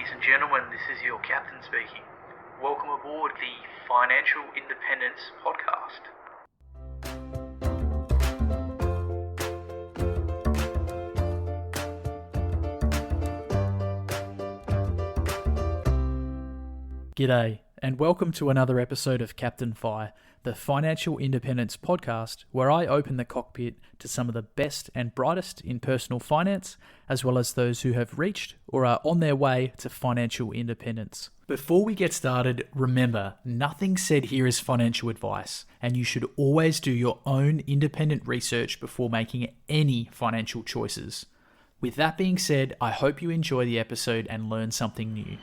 Ladies and gentlemen, this is your captain speaking. Welcome aboard the Financial Independence Podcast. G'day, and welcome to another episode of Captain Fi, the Financial Independence Podcast, where I open the cockpit to some of the best and brightest in personal finance, as well as those who have reached or are on their way to financial independence. Before we get started, remember, nothing said here is financial advice, and you should always do your own independent research before making any financial choices. With that being said, I hope you enjoy the episode and learn something new.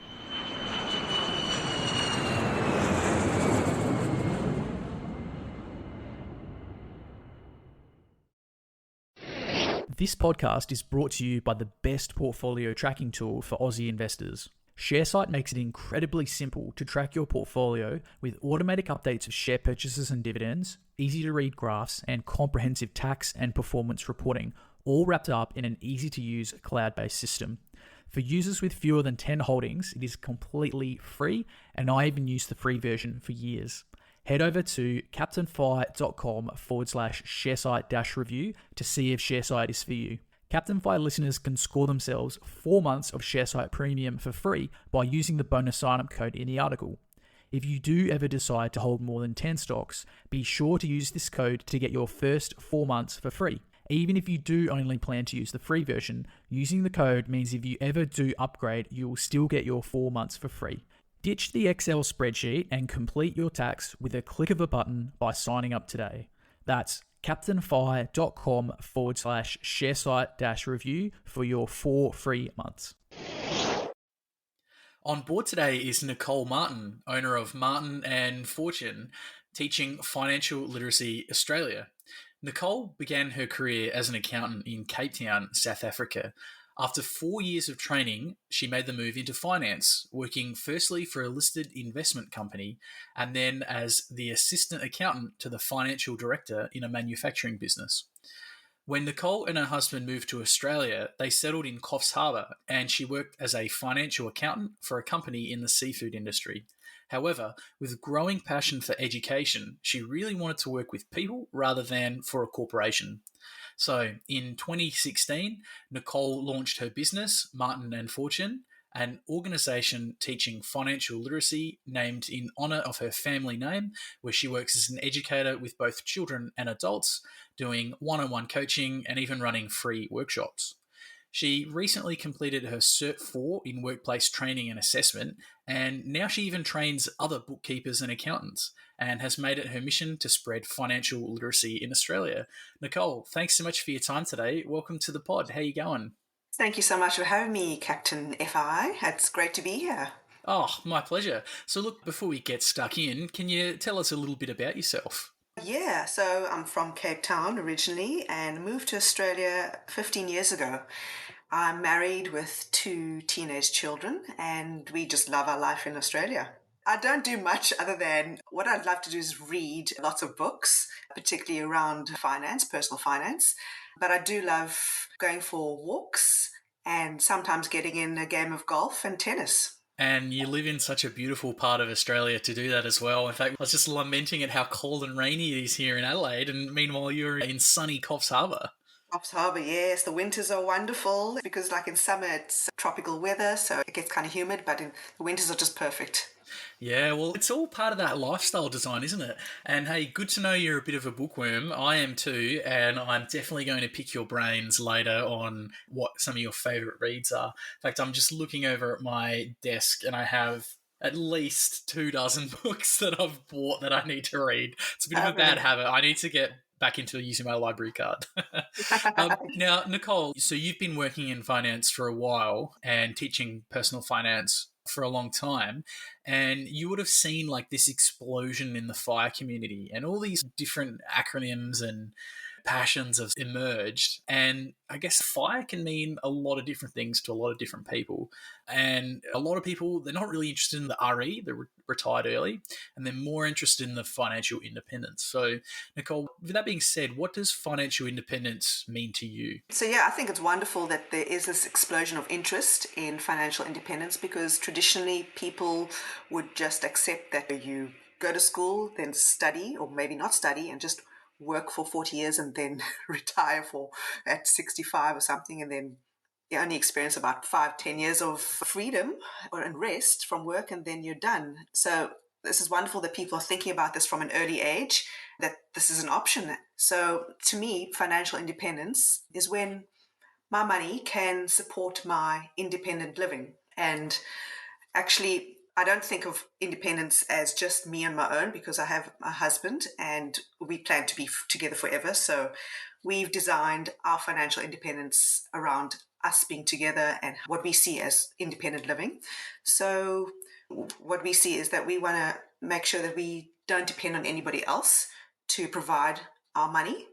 This podcast is brought to you by the best portfolio tracking tool for Aussie investors. ShareSite makes it incredibly simple to track your portfolio with automatic updates of share purchases and dividends, easy-to-read graphs, and comprehensive tax and performance reporting, all wrapped up in an easy-to-use cloud-based system. For users with fewer than 10 holdings, it is completely free, and I even used the free version for years. Head over to captainfi.com/sharesite-review to see if ShareSite is for you. Captain Fi listeners can score themselves 4 months of ShareSite Premium for free by using the bonus sign-up code in the article. If you do ever decide to hold more than 10 stocks, be sure to use this code to get your first 4 months for free. Even if you do only plan to use the free version, using the code means if you ever do upgrade, you will still get your 4 months for free. Ditch the Excel spreadsheet and complete your tax with a click of a button by signing up today. That's captainfi.com/sharesite-review for your 4 free months. On board today is Nicole Martin, owner of Martin and Fortuin, teaching Financial Literacy Australia. Nicole began her career as an accountant in Cape Town, South Africa. After 4 years of training, she made the move into finance, working firstly for a listed investment company and then as the assistant accountant to the financial director in a manufacturing business. When Nicole and her husband moved to Australia, they settled in Coffs Harbour and she worked as a financial accountant for a company in the seafood industry. However, with growing passion for education, she really wanted to work with people rather than for a corporation. So in 2016, Nicole launched her business, Martin and Fortuin, an organisation teaching financial literacy named in honour of her family name, where she works as an educator with both children and adults, doing one-on-one coaching and even running free workshops. She recently completed her Cert 4 in workplace training and assessment, and now she even trains other bookkeepers and accountants and has made it her mission to spread financial literacy in Australia. Nicole, thanks so much for your time today. Welcome to the pod. How are you going? Thank you so much for having me, Captain FI. It's great to be here. Oh, my pleasure. So look, before we get stuck in, can you tell us a little bit about yourself? Yeah, so I'm from Cape Town originally and moved to Australia 15 years ago. I'm married with 2 teenage children and we just love our life in Australia. I don't do much other than what I'd love to do is read lots of books, particularly around finance, personal finance. But I do love going for walks and sometimes getting in a game of golf and tennis. And you live in such a beautiful part of Australia to do that as well. In fact, I was just lamenting at how cold and rainy it is here in Adelaide, and meanwhile you're in sunny Coffs Harbour. Coffs Harbour, yes. The winters are wonderful because like in summer it's tropical weather, so it gets kind of humid, but the winters are just perfect. Yeah, well, it's all part of that lifestyle design, isn't it? And hey, good to know you're a bit of a bookworm. I am too, and I'm definitely going to pick your brains later on what some of your favourite reads are. In fact, I'm just looking over at my desk and I have at least 24 books that I've bought that I need to read. It's a bit of a bad habit. I need to get back into using my library card. Now, Nicole, so you've been working in finance for a while and teaching personal finance for a long time, and you would have seen like this explosion in the FIRE community and all these different acronyms and passions have emerged. And I guess FIRE can mean a lot of different things to a lot of different people. And a lot of people, they're not really interested in the RE, they're retired early, and they're more interested in the financial independence. So, Nicole, with that being said, what does financial independence mean to you? So, yeah, I think it's wonderful that there is this explosion of interest in financial independence, because traditionally people would just accept that you go to school, then study, or maybe not study, and just work for 40 years and then retire for at 65 or something, and then you only experience about 5-10 years of freedom and rest from work, and then you're done. So this is wonderful that people are thinking about this from an early age, that this is an option. So to me, financial independence is when my money can support my independent living. And actually, I don't think of independence as just me on my own, because I have a husband and we plan to be together forever. So we've designed our financial independence around us being together and what we see as independent living. So what we see is that we want to make sure that we don't depend on anybody else to provide our money,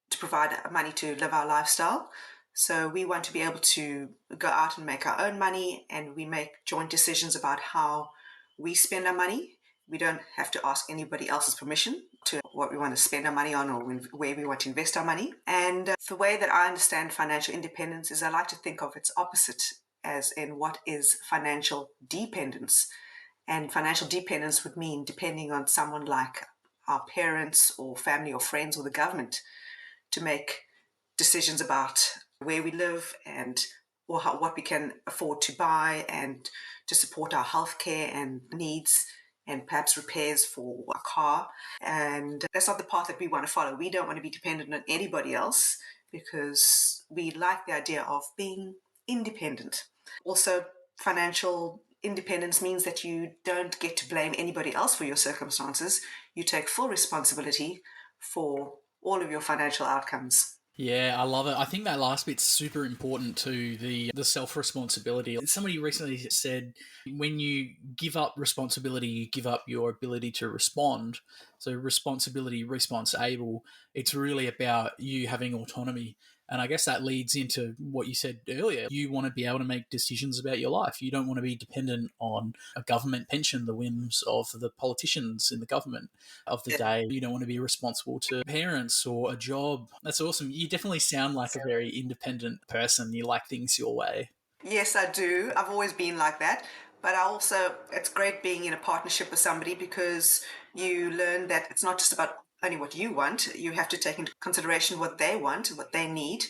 to provide money to live our lifestyle. So we want to be able to go out and make our own money, and we make joint decisions about how we spend our money. We don't have to ask anybody else's permission to what we want to spend our money on, or where we want to invest our money. And the way that I understand financial independence is I like to think of its opposite, as in what is financial dependence. And financial dependence would mean depending on someone like our parents or family or friends or the government to make decisions about where we live and what we can afford to buy, and to support our healthcare and needs, and perhaps repairs for a car. And that's not the path that we want to follow. We don't want to be dependent on anybody else, because we like the idea of being independent. Also, financial independence means that you don't get to blame anybody else for your circumstances. You take full responsibility for all of your financial outcomes. Yeah, I love it. I think that last bit's super important to the self-responsibility. Somebody recently said when you give up responsibility, you give up your ability to respond. So responsibility, response able, it's really about you having autonomy. And I guess that leads into what you said earlier. You want to be able to make decisions about your life. You don't want to be dependent on a government pension, the whims of the politicians in the government of the day. You don't want to be responsible to parents or a job. That's awesome. You definitely sound like a very independent person. You like things your way. Yes, I do. I've always been like that. But I also, it's great being in a partnership with somebody, because you learn that it's not just about only what you want. You have to take into consideration what they want, what they need.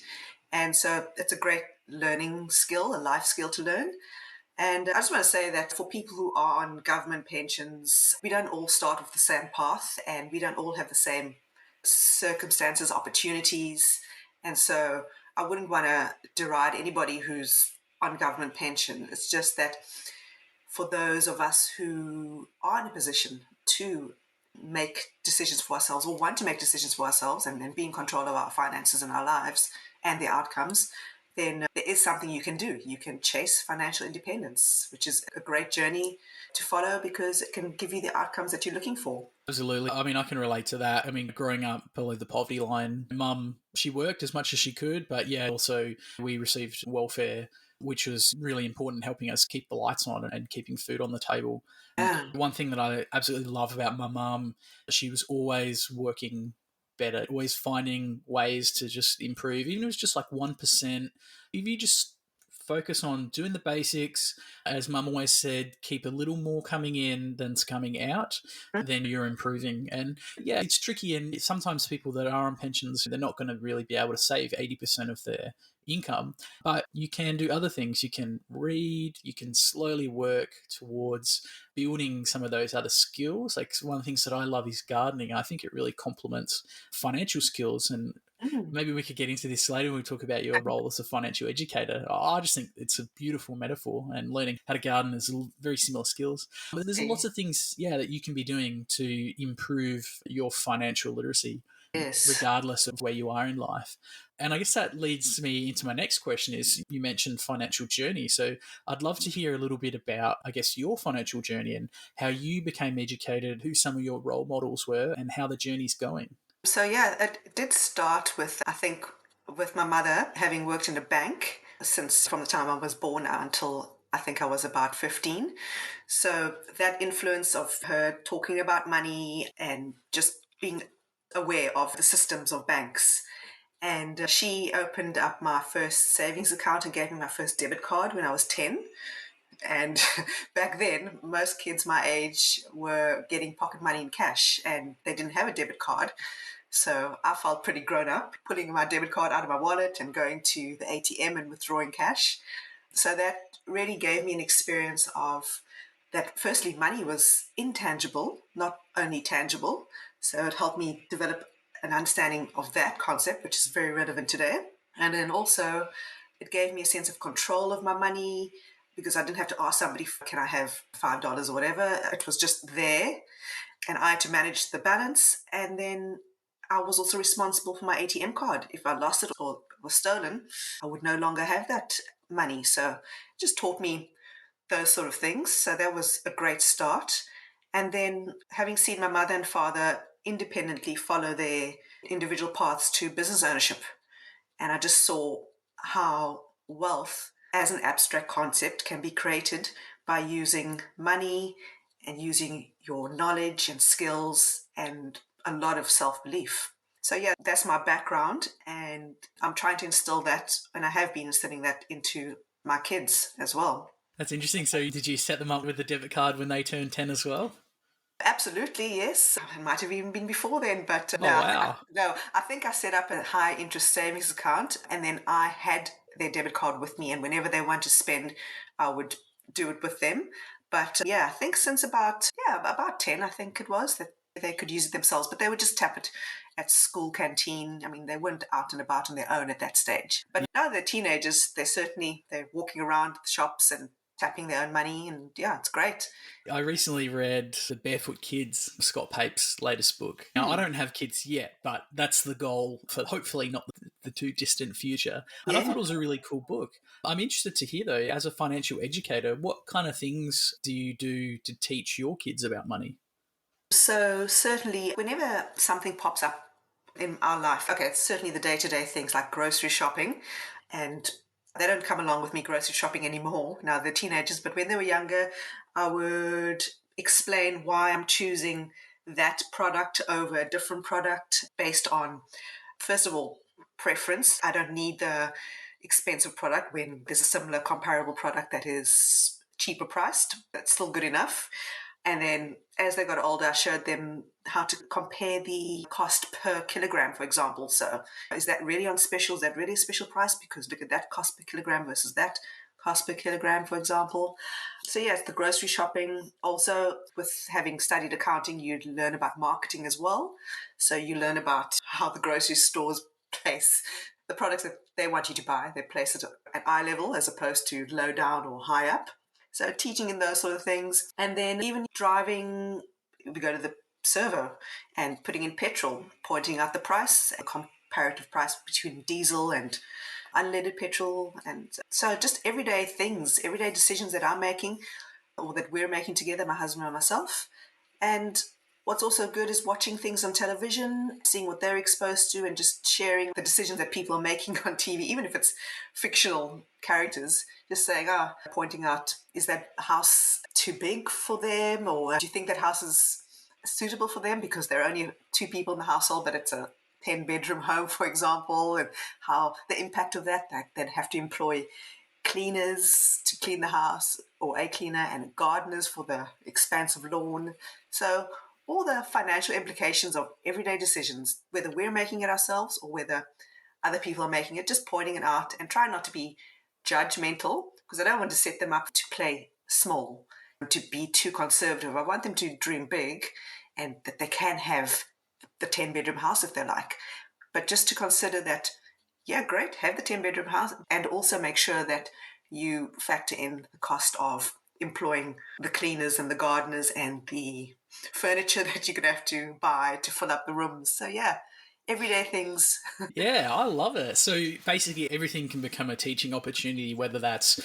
And so it's a great learning skill, a life skill to learn. And I just want to say that for people who are on government pensions, we don't all start with the same path, and we don't all have the same circumstances, opportunities. And so I wouldn't want to deride anybody who's on government pension. It's just that for those of us who are in a position to make decisions for ourselves, or want to make decisions for ourselves, and be in control of our finances and our lives and the outcomes, then there is something you can do. You can chase financial independence, which is a great journey to follow, because it can give you the outcomes that you're looking for. Absolutely. I mean, I can relate to that. I mean, growing up below the poverty line, mum, she worked as much as she could, but yeah, also we received welfare, which was really important, helping us keep the lights on and keeping food on the table. And Yeah. one thing that I absolutely love about my mum, she was always working better, always finding ways to just improve, even if it was just like 1%. If you just focus on doing the basics, as mum always said, keep a little more coming in than's coming out, then you're improving. And yeah, it's tricky. And sometimes people that are on pensions, they're not going to really be able to save 80% of their income, but you can do other things. You can read, you can slowly work towards building some of those other skills. Like one of the things that I love is gardening. I think it really complements financial skills. And Mm. maybe we could get into this later when we talk about your role as a financial educator. I just think it's a beautiful metaphor, and learning how to garden is very similar skills. But there's lots of things, yeah, that you can be doing to improve your financial literacy, Yes. regardless of where you are in life. And I guess that leads me into my next question is you mentioned financial journey. So I'd love to hear a little bit about, I guess, your financial journey and how you became educated, who some of your role models were, and how the journey's going. So yeah, it did start with, I think, with my mother having worked in a bank since from the time I was born until I think I was about 15. So that influence of her talking about money and just being aware of the systems of banks. And she opened up my first savings account and gave me my first debit card when I was 10. And back then, most kids my age were getting pocket money in cash and they didn't have a debit card. So I felt pretty grown up, pulling my debit card out of my wallet and going to the ATM and withdrawing cash. So that really gave me an experience of that firstly, money was intangible, not only tangible. So it helped me develop an understanding of that concept, which is very relevant today. And then also, it gave me a sense of control of my money because I didn't have to ask somebody, can I have $5 or whatever? It was just there and I had to manage the balance. And then I was also responsible for my ATM card. If I lost it or was stolen, I would no longer have that money. So it just taught me those sort of things. So that was a great start. And then having seen my mother and father independently follow their individual paths to business ownership, and I just saw how wealth as an abstract concept can be created by using money and using your knowledge and skills and a lot of self belief. So, yeah, that's my background, and I'm trying to instill that, and I have been instilling that into my kids as well. That's interesting. So did you set them up with the debit card when they turned 10 as well? Absolutely, yes. It might have even been before then, but Oh, wow. no. I think I set up a high interest savings account, and then I had their debit card with me, and whenever they want to spend, I would do it with them. But yeah, I think since about 10, I think it was that they could use it themselves, but they would just tap it at school canteen. I mean, they weren't out and about on their own at that stage. But now they're teenagers. They're walking around the shops and tapping their own money, and yeah, it's great. I recently read The Barefoot Kids, Scott Pape's latest book. Now, I don't have kids yet, but that's the goal for hopefully not the too distant future. And I thought Yeah. it was a really cool book. I'm interested to hear, though, as a financial educator, what kind of things do you do to teach your kids about money? So certainly, whenever something pops up in our life, okay, it's certainly the day-to-day things like grocery shopping, and they don't come along with me grocery shopping anymore. Now they're teenagers, but when they were younger, I would explain why I'm choosing that product over a different product based on, first of all, preference. I don't need the expensive product when there's a similar comparable product that is cheaper priced. That's still good enough. And then as they got older, I showed them how to compare the cost per kilogram, for example. So is that really on special? Is that really a special price? Because look at that cost per kilogram versus that cost per kilogram, for example. So yes, the grocery shopping. Also, with having studied accounting, you learn about marketing as well. So you learn about how the grocery stores place the products that they want you to buy. They place it at eye level as opposed to low down or high up. So teaching in those sort of things. And then even driving, we go to the servo and putting in petrol, pointing out the price, a comparative price between diesel and unleaded petrol. And so just everyday things, everyday decisions that I'm making or that we're making together, my husband and myself. And what's also good is watching things on television, seeing what they're exposed to, and just sharing the decisions that people are making on TV, even if it's fictional characters, just saying, pointing out, is that house too big for them? Or do you think that house is suitable for them because there are only two people in the household, but it's a 10-bedroom home, for example, and how the impact of that, they'd have to employ cleaners to clean the house or a cleaner and gardeners for the expansive lawn. So all the financial implications of everyday decisions, whether we're making it ourselves or whether other people are making it, just pointing it out and trying not to be judgmental because I don't want to set them up to play small, to be too conservative. I want them to dream big and that they can have the 10-bedroom house if they like. But just to consider that, yeah, great, have the 10-bedroom house and also make sure that you factor in the cost of employing the cleaners and the gardeners and the furniture that you're going to have to buy to fill up the rooms. So, yeah, everyday things. Yeah, I love it. So basically, everything can become a teaching opportunity, whether that's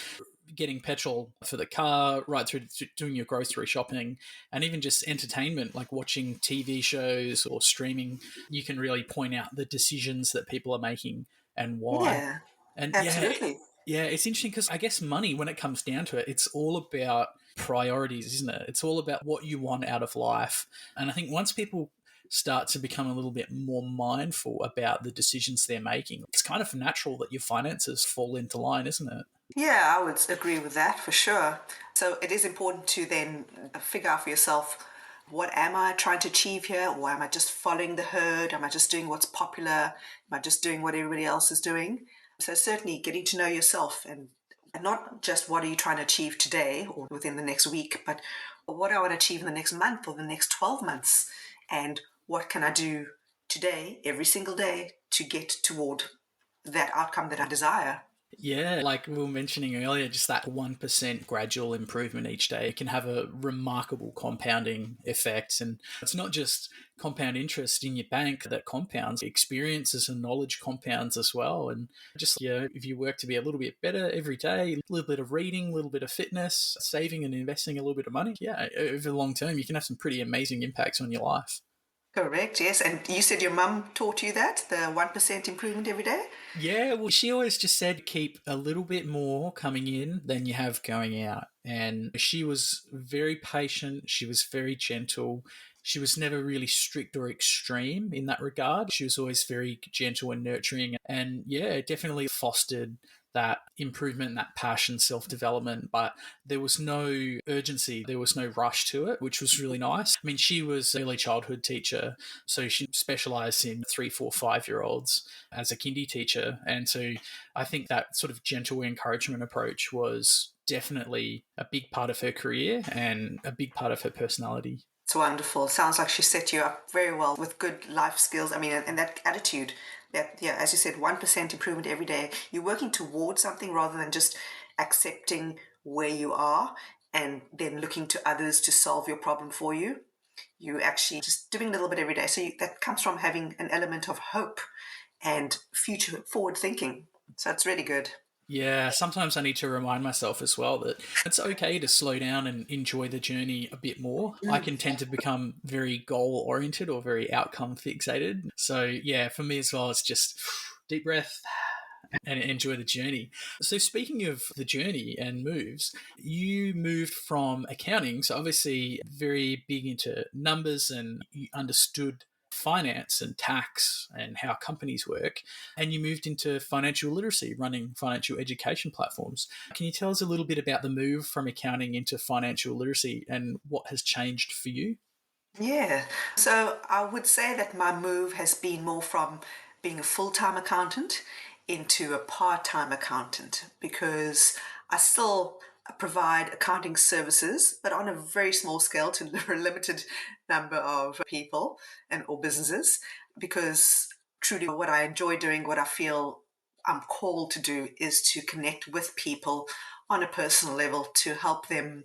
getting petrol for the car, right through to doing your grocery shopping, and even just entertainment, like watching TV shows or streaming. You can really point out the decisions that people are making and why. Yeah, And absolutely. yeah, it's interesting because I guess money, when it comes down to it, it's all about priorities, isn't it? It's all about what you want out of life. And I think once people start to become a little bit more mindful about the decisions they're making, it's kind of natural that your finances fall into line, isn't it? Yeah, I would agree with that for sure. So it is important to then figure out for yourself, what am I trying to achieve here? Or am I just following the herd? Am I just doing what's popular? Am I just doing what everybody else is doing? So certainly getting to know yourself, and not just what are you trying to achieve today or within the next week, but what do I want to achieve in the next month or the next 12 months? And what can I do today, every single day, to get toward that outcome that I desire? Yeah, like we were mentioning earlier, just that 1% gradual improvement each day can have a remarkable compounding effect. And it's not just compound interest in your bank that compounds, experiences and knowledge compounds as well. And just, if you work to be a little bit better every day, a little bit of reading, a little bit of fitness, saving and investing a little bit of money, over the long term, you can have some pretty amazing impacts on your life. Correct, yes. And you said your mum taught you that, the 1% improvement every day? Yeah, well, she always just said keep a little bit more coming in than you have going out. And she was very patient. She was very gentle. She was never really strict or extreme in that regard. She was always very gentle and nurturing. And yeah, it definitely fostered that improvement, that passion, self development. But there was no urgency, there was no rush to it, which was really nice. I mean, she was an early childhood teacher, so she specialised in 3, 4, 5 year olds as a kindy teacher. And so I think that sort of gentle encouragement approach was definitely a big part of her career and a big part of her personality. It's wonderful. Sounds like she set you up very well with good life skills. I mean, and that attitude that, yeah, as you said, 1% improvement every day. You're working towards something rather than just accepting where you are and then looking to others to solve your problem for you. You actually just doing a little bit every day. So that comes from having an element of hope and future forward thinking. So it's really good. Yeah, sometimes I need to remind myself as well that it's okay to slow down and enjoy the journey a bit more. I can tend to become very goal oriented or very outcome fixated. So, yeah, for me as well, it's just deep breath and enjoy the journey. So, speaking of the journey and moves, you moved from accounting, so obviously very big into numbers, and you understood finance and tax and how companies work, and you moved into financial literacy, running financial education platforms. Can you tell us a little bit about the move from accounting into financial literacy and what has changed for you? Yeah. So I would say that my move has been more from being a full-time accountant into a part-time accountant, because I still provide accounting services, but on a very small scale to a limited number of people and or businesses, because truly what I enjoy doing, what I feel I'm called to do, is to connect with people on a personal level to help them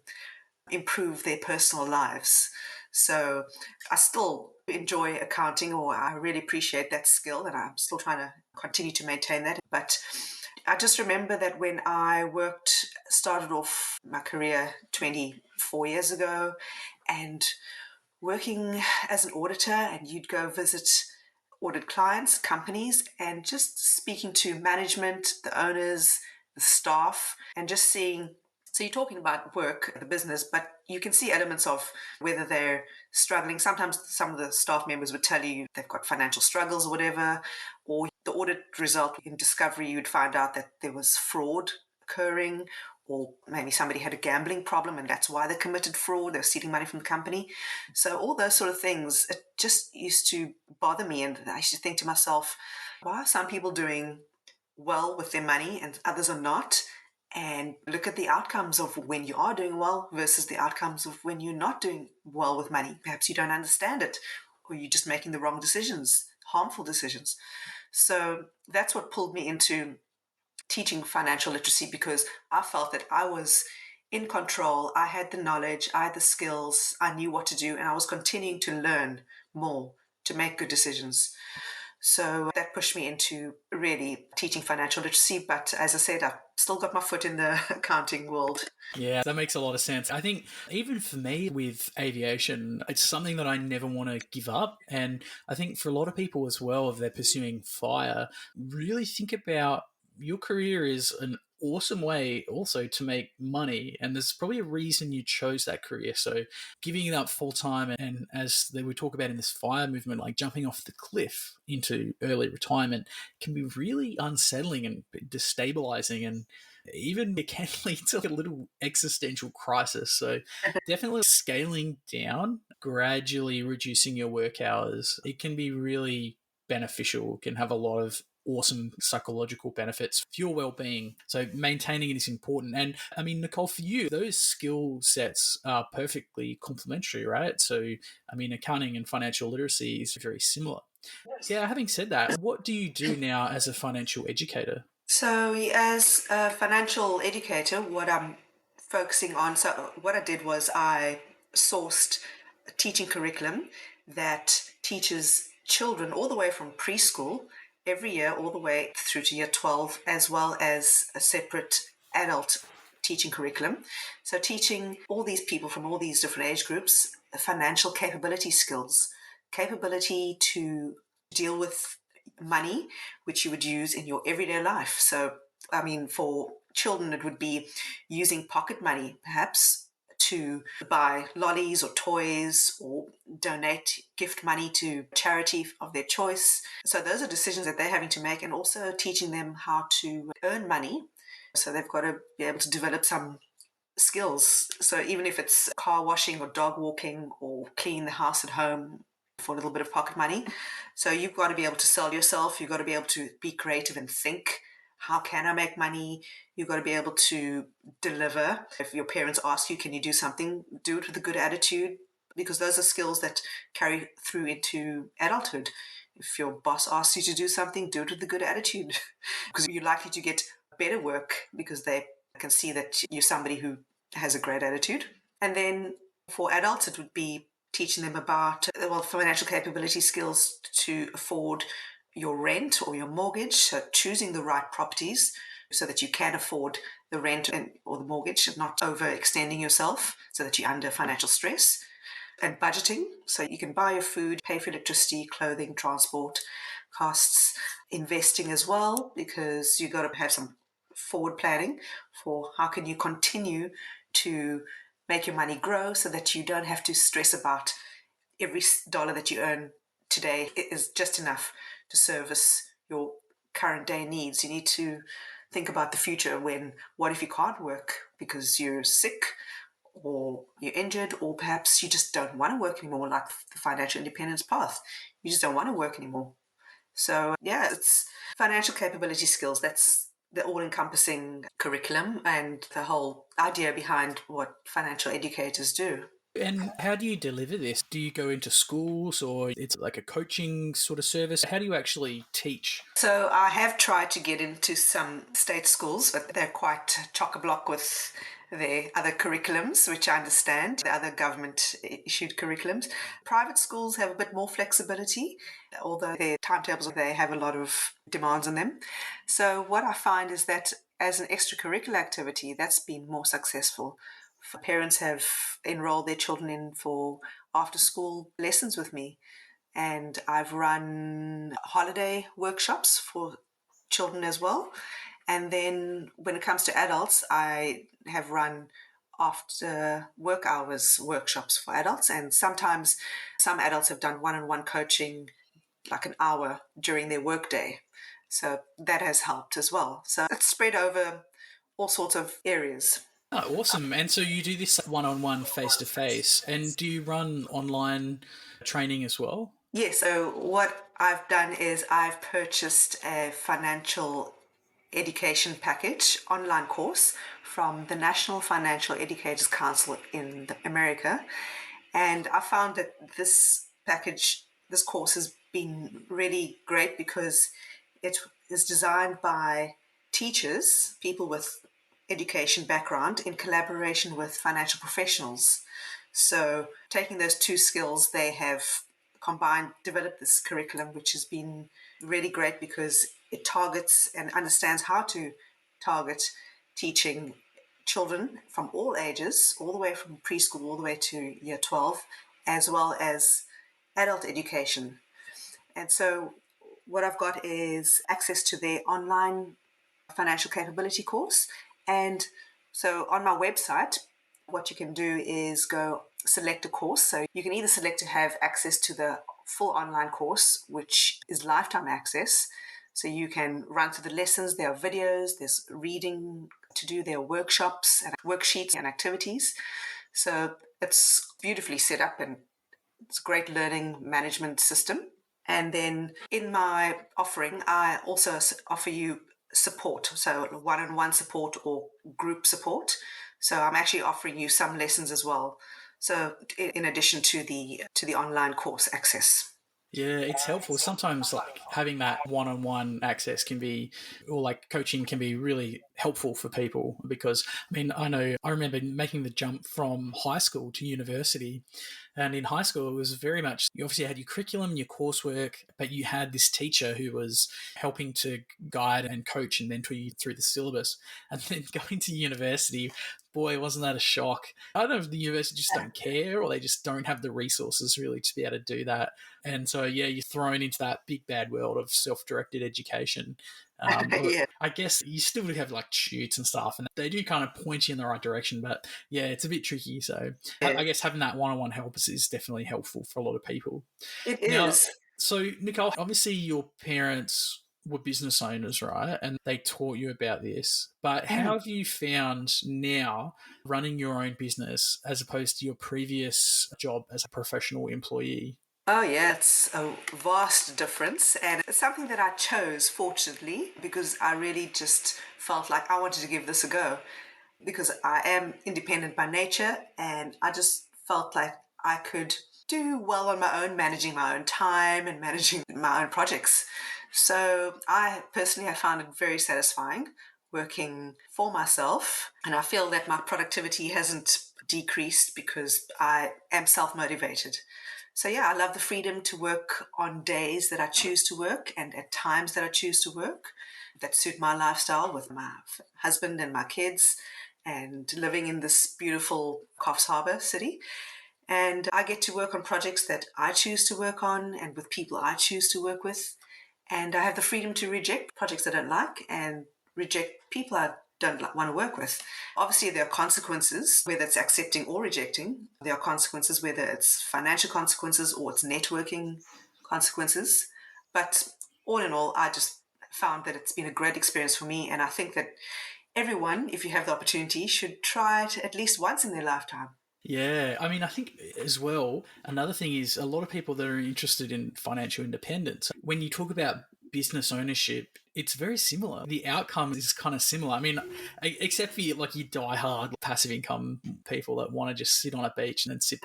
improve their personal lives. So I still enjoy accounting, or I really appreciate that skill, and I'm still trying to continue to maintain that. But I just remember that when I started off my career 24 years ago, and working as an auditor, and you'd go visit audit clients, companies, and just speaking to management, the owners, the staff, and just seeing. So you're talking about work, the business, but you can see elements of whether they're struggling. Sometimes some of the staff members would tell you they've got financial struggles or whatever, or the audit result in discovery, you'd find out that there was fraud occurring, or maybe somebody had a gambling problem and that's why they committed fraud, they're stealing money from the company. So all those sort of things, it just used to bother me, and I used to think to myself, why are some people doing well with their money and others are not? And look at the outcomes of when you are doing well versus the outcomes of when you're not doing well with money. Perhaps you don't understand it, or you're just making the wrong decisions, harmful decisions. So that's what pulled me into teaching financial literacy, because I felt that I was in control. I had the knowledge, I had the skills, I knew what to do, and I was continuing to learn more to make good decisions. So that pushed me into really teaching financial literacy. But as I said, I've still got my foot in the accounting world. Yeah, that makes a lot of sense. I think even for me with aviation, it's something that I never want to give up. And I think for a lot of people as well, if they're pursuing fire, really think about your career is an awesome way also to make money. And there's probably a reason you chose that career. So giving it up full time, and as they would talk about in this fire movement, like jumping off the cliff into early retirement can be really unsettling and destabilizing, and even it can lead to a little existential crisis. So definitely scaling down, gradually reducing your work hours, it can be really beneficial. It can have a lot of awesome psychological benefits for your well-being. So maintaining it is important. And I mean, Nicole, for you, those skill sets are perfectly complementary, right? So I mean, accounting and financial literacy is very similar. Yeah, having said that, what do you do now as a financial educator? So, as a financial educator, what I'm focusing on, so what I did was I sourced a teaching curriculum that teaches children all the way from preschool every year, all the way through to year 12, as well as a separate adult teaching curriculum. So, teaching all these people from all these different age groups financial capability skills, capability to deal with money, which you would use in your everyday life. So, I mean, for children, it would be using pocket money, perhaps, to buy lollies or toys or donate gift money to charity of their choice. So, those are decisions that they're having to make, and also teaching them how to earn money. So, they've got to be able to develop some skills. So, even if it's car washing or dog walking or cleaning the house at home for a little bit of pocket money. So you've got to be able to sell yourself. You've got to be able to be creative and think, how can I make money? You've got to be able to deliver. If your parents ask you, can you do something? Do it with a good attitude, because those are skills that carry through into adulthood. If your boss asks you to do something, do it with a good attitude, because you're likely to get better work because they can see that you're somebody who has a great attitude. And then for adults, it would be teaching them about financial capability skills to afford your rent or your mortgage, so choosing the right properties so that you can afford the rent or the mortgage and not overextending yourself so that you're under financial stress. And budgeting, so you can buy your food, pay for electricity, clothing, transport costs, investing as well, because you've got to have some forward planning for how can you continue to make your money grow so that you don't have to stress about every dollar that you earn today is just enough to service your current day needs. You need to think about the future what if you can't work because you're sick or you're injured, or perhaps you just don't want to work anymore, like the financial independence path. You just don't want to work anymore. So, yeah, it's financial capability skills. That's the all-encompassing curriculum and the whole idea behind what financial educators do. And how do you deliver this? Do you go into schools, or it's like a coaching sort of service? How do you actually teach? So I have tried to get into some state schools, but they're quite chock-a-block with their other curriculums, which I understand, the other government-issued curriculums. Private schools have a bit more flexibility, although their timetables, they have a lot of demands on them. So what I find is that as an extracurricular activity, that's been more successful. Parents have enrolled their children in for after-school lessons with me. And I've run holiday workshops for children as well. And then when it comes to adults, I have run after work hours workshops for adults. And sometimes some adults have done one-on-one coaching, like an hour during their workday. So that has helped as well. So it's spread over all sorts of areas. Oh, awesome. And so you do this one-on-one face-to-face, and do you run online training as well? Yeah, so what I've done is I've purchased a financial education package online course from the National Financial Educators Council in America. And I found that this course has been really great because it is designed by teachers, people with education background, in collaboration with financial professionals. So taking those two skills, they have combined, developed this curriculum, which has been really great because it targets and understands how to target teaching children from all ages, all the way from preschool all the way to year 12, as well as adult education. And so what I've got is access to their online financial capability course. And so on my website, what you can do is go select a course. So you can either select to have access to the full online course, which is lifetime access. So you can run through the lessons, there are videos, there's reading to do, there are workshops and worksheets and activities. So it's beautifully set up and it's a great learning management system. And then in my offering, I also offer you support, so one-on-one support or group support. So I'm actually offering you some lessons as well. So in addition to the online course access. Yeah, it's helpful. Sometimes like having that one-on-one access can be, or like coaching can be really helpful for people because, I mean, I remember making the jump from high school to university. And in high school, it was very much, you obviously had your curriculum, your coursework, but you had this teacher who was helping to guide and coach and mentor you through the syllabus. And then going to university, boy, wasn't that a shock. I don't know if the university just don't care or they just don't have the resources really to be able to do that. And so, yeah, you're thrown into that big bad world of self-directed education. Yeah. I guess you still do have like tutors and stuff, and they do kind of point you in the right direction. But yeah, it's a bit tricky. So I guess having that one-on-one help is definitely helpful for a lot of people. It Now, is. so Nicole, obviously your parents were business owners, right? And they taught you about this. But how have you found now running your own business as opposed to your previous job as a professional employee? Oh, yeah, it's a vast difference. And it's something that I chose, fortunately, because I really just felt like I wanted to give this a go because I am independent by nature and I just felt like I could do well on my own, managing my own time and managing my own projects. So I personally have found it very satisfying working for myself. And I feel that my productivity hasn't decreased because I am self-motivated. So yeah, I love the freedom to work on days that I choose to work and at times that I choose to work that suit my lifestyle with my husband and my kids and living in this beautiful Coffs Harbour city. And I get to work on projects that I choose to work on and with people I choose to work with. And I have the freedom to reject projects I don't like and reject people I don't want to work with. Obviously, there are consequences, whether it's accepting or rejecting. There are consequences, whether it's financial consequences or it's networking consequences. But all in all, I just found that it's been a great experience for me. And I think that everyone, if you have the opportunity, should try it at least once in their lifetime. Yeah, I mean, I think as well, another thing is a lot of people that are interested in financial independence, when you talk about business ownership, it's very similar. The outcome is kind of similar. I mean, except for like you die hard passive income people that want to just sit on a beach and then sip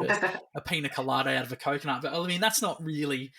a pina colada out of a coconut. But I mean, that's not really,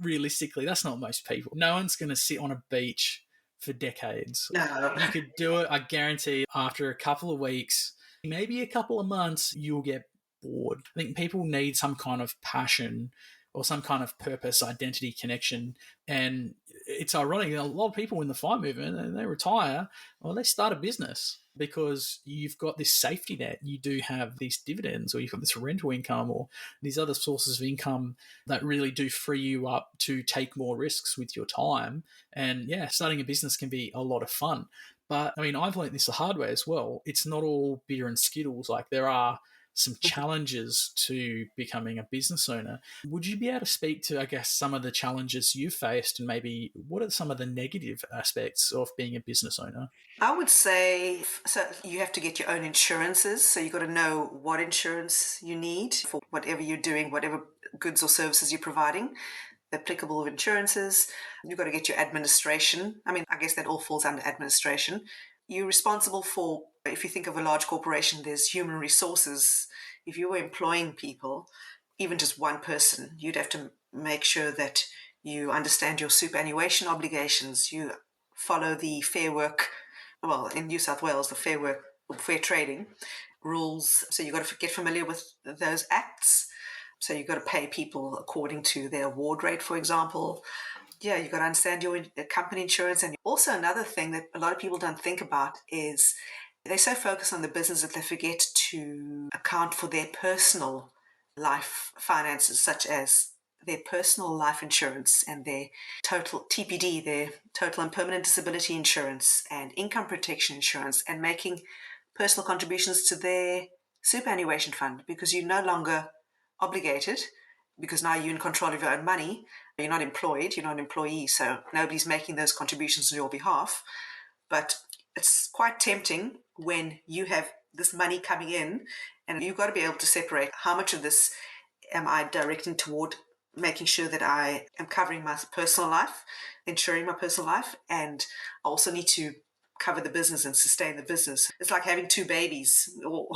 realistically, that's not most people. No one's going to sit on a beach for decades. No. You could do it, I guarantee, after a couple of weeks, maybe a couple of months, you'll get bored. I think people need some kind of passion or some kind of purpose, identity, connection. And it's ironic, a lot of people in the FIRE movement, and they retire, or they start a business because you've got this safety net. You do have these dividends, or you've got this rental income, or these other sources of income that really do free you up to take more risks with your time. And yeah, starting a business can be a lot of fun. But I mean, I've learned this the hard way as well. It's not all beer and skittles. Like there are some challenges to becoming a business owner. Would you be able to speak to, I guess, some of the challenges you've faced and maybe what are some of the negative aspects of being a business owner? I would say, so you have to get your own insurances. So you've got to know what insurance you need for whatever you're doing, whatever goods or services you're providing, the applicable insurances. You've got to get your administration. I mean, I guess that all falls under administration. You're responsible for, if you think of a large corporation, there's human resources. If you were employing people, even just one person, you'd have to make sure that you understand your superannuation obligations, you follow the Fair Work, well, in New South Wales, the fair trading rules. So you've got to get familiar with those acts. So you've got to pay people according to their award rate, for example. Yeah, you've got to understand your company insurance. And also another thing that a lot of people don't think about is they're so focused on the business that they forget to account for their personal life finances, such as their personal life insurance and their total TPD, their total and permanent disability insurance and income protection insurance, and making personal contributions to their superannuation fund, because you're no longer obligated, because now you're in control of your own money. You're not employed, you're not an employee, so nobody's making those contributions on your behalf. But it's quite tempting when you have this money coming in, and you've got to be able to separate how much of this am I directing toward making sure that I am covering my personal life, ensuring my personal life, and I also need to cover the business and sustain the business. It's like having two babies, or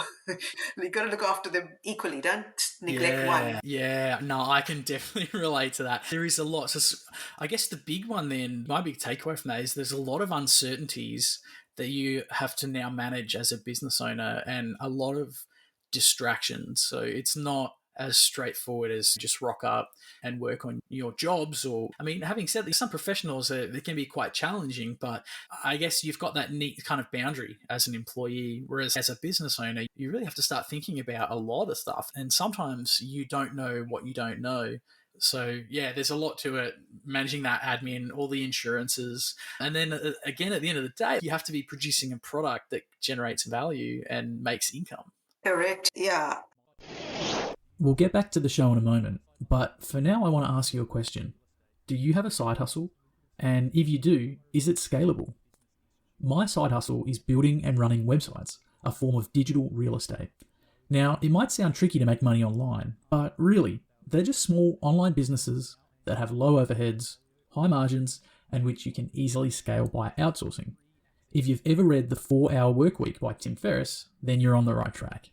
you've got to look after them equally. Don't neglect one. Yeah, no, I can definitely relate to that. There is a lot. So I guess the big one then, my big takeaway from that is there's a lot of uncertainties that you have to now manage as a business owner and a lot of distractions. So it's not as straightforward as just rock up and work on your jobs. Or, I mean, having said that, some professionals, they can be quite challenging, but I guess you've got that neat kind of boundary as an employee, whereas as a business owner, you really have to start thinking about a lot of stuff. And sometimes you don't know what you don't know. So, yeah, there's a lot to it, managing that admin, all the insurances. And then again, at the end of the day, you have to be producing a product that generates value and makes income. Correct. Yeah. We'll get back to the show in a moment, but for now, I want to ask you a question. Do you have a side hustle? And if you do, is it scalable? My side hustle is building and running websites, a form of digital real estate. Now, it might sound tricky to make money online, but really, they're just small online businesses that have low overheads, high margins, and which you can easily scale by outsourcing. If you've ever read The 4-Hour Workweek by Tim Ferriss, then you're on the right track.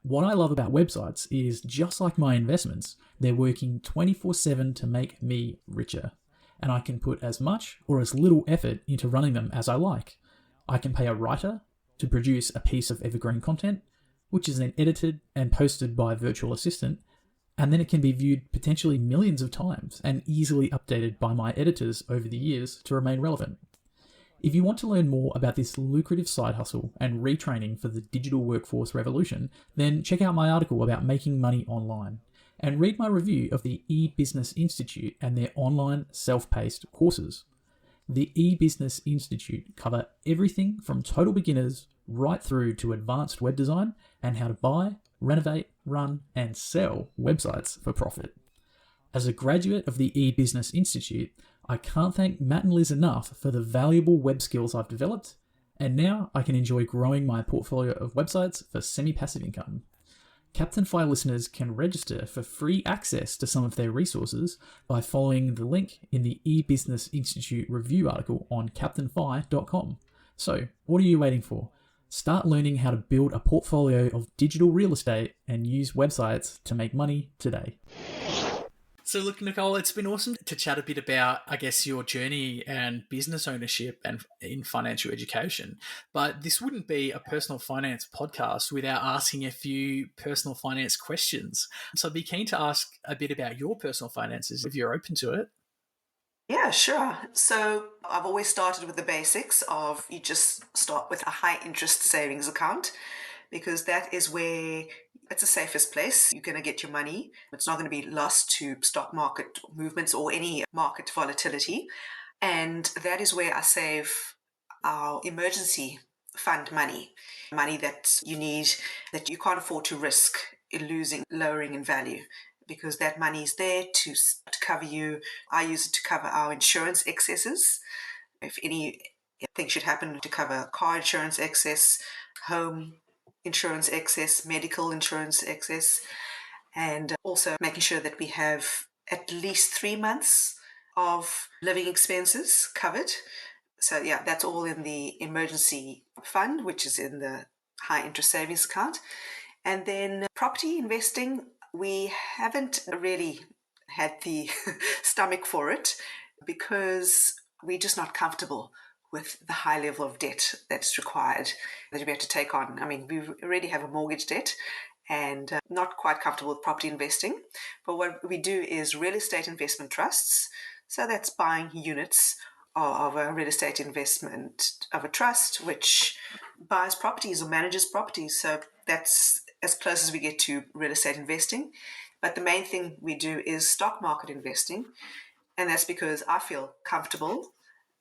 What I love about websites is, just like my investments, they're working 24/7 to make me richer. And I can put as much or as little effort into running them as I like. I can pay a writer to produce a piece of evergreen content, which is then edited and posted by a virtual assistant, and then it can be viewed potentially millions of times and easily updated by my editors over the years to remain relevant. If you want to learn more about this lucrative side hustle and retraining for the digital workforce revolution, then check out my article about making money online and read my review of the eBusiness Institute and their online self-paced courses. The eBusiness Institute cover everything from total beginners right through to advanced web design and how to buy, renovate, run, and sell websites for profit. As a graduate of the eBusiness Institute, I can't thank Matt and Liz enough for the valuable web skills I've developed, and now I can enjoy growing my portfolio of websites for semi-passive income. Captain Fi listeners can register for free access to some of their resources by following the link in the eBusiness Institute review article on captainfi.com. So, what are you waiting for? Start learning how to build a portfolio of digital real estate and use websites to make money today. So look, Nicole, it's been awesome to chat a bit about, I guess, your journey and business ownership and in financial education. But this wouldn't be a personal finance podcast without asking a few personal finance questions. So I'd be keen to ask a bit about your personal finances, if you're open to it. Yeah, sure. So I've always started with the basics of, you just start with a high interest savings account, because that is where it's the safest place. You're going to get your money. It's not going to be lost to stock market movements or any market volatility. And that is where I save our emergency fund money, money that you need, that you can't afford to risk in losing, lowering in value, because that money is there to cover you. I use it to cover our insurance excesses. If anything should happen, to cover car insurance excess, home insurance excess, medical insurance excess, and also making sure that we have at least 3 months of living expenses covered. So yeah, that's all in the emergency fund, which is in the high interest savings account. And then property investing, we haven't really had the stomach for it, because we're just not comfortable with the high level of debt that's required, that we have to take on. I mean, we already have a mortgage debt, and not quite comfortable with property investing. But what we do is real estate investment trusts. So that's buying units of a real estate investment of a trust which buys properties or manages properties. So that's as close as we get to real estate investing. But the main thing we do is stock market investing. And that's because I feel comfortable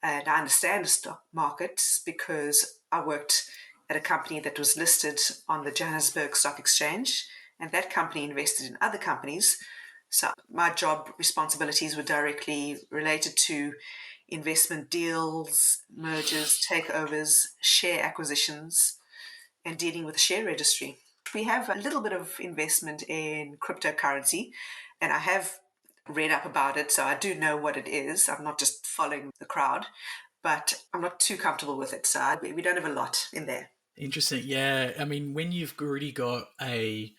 and I understand the stock markets because I worked at a company that was listed on the Johannesburg Stock Exchange, and that company invested in other companies. So my job responsibilities were directly related to investment deals, mergers, takeovers, share acquisitions, and dealing with the share registry. We have a little bit of investment in cryptocurrency, and I have read up about it, so I do know what it is. I'm not just following the crowd, but I'm not too comfortable with it. So we don't have a lot in there. Interesting. Yeah. I mean, when you've already got a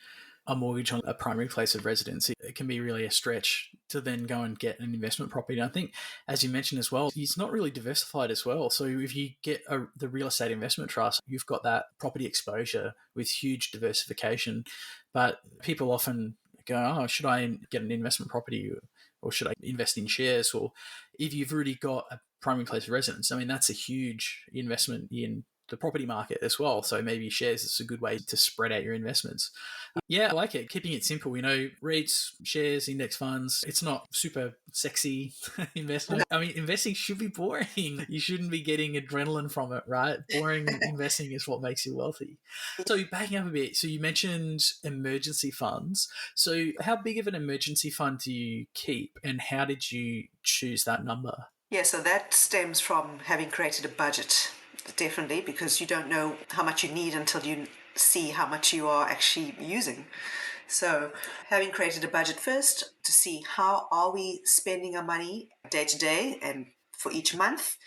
mortgage on a primary place of residence, it can be really a stretch to then go and get an investment property. And I think, as you mentioned as well, it's not really diversified as well. So if you get the real estate investment trust, you've got that property exposure with huge diversification. But people often go, oh, should I get an investment property or should I invest in shares? Or if you've already got a primary place of residence, I mean, that's a huge investment in the property market as well. So maybe shares is a good way to spread out your investments. Yeah, I like it. Keeping it simple, REITs, shares, index funds. It's not super sexy investment. I mean, investing should be boring. You shouldn't be getting adrenaline from it, right? Boring investing is what makes you wealthy. So backing up a bit, so you mentioned emergency funds. So how big of an emergency fund do you keep and how did you choose that number? Yeah, so that stems from having created a budget, definitely, because you don't know how much you need until you see how much you are actually using. So having created a budget first to see how are we spending our money day to day and for each month,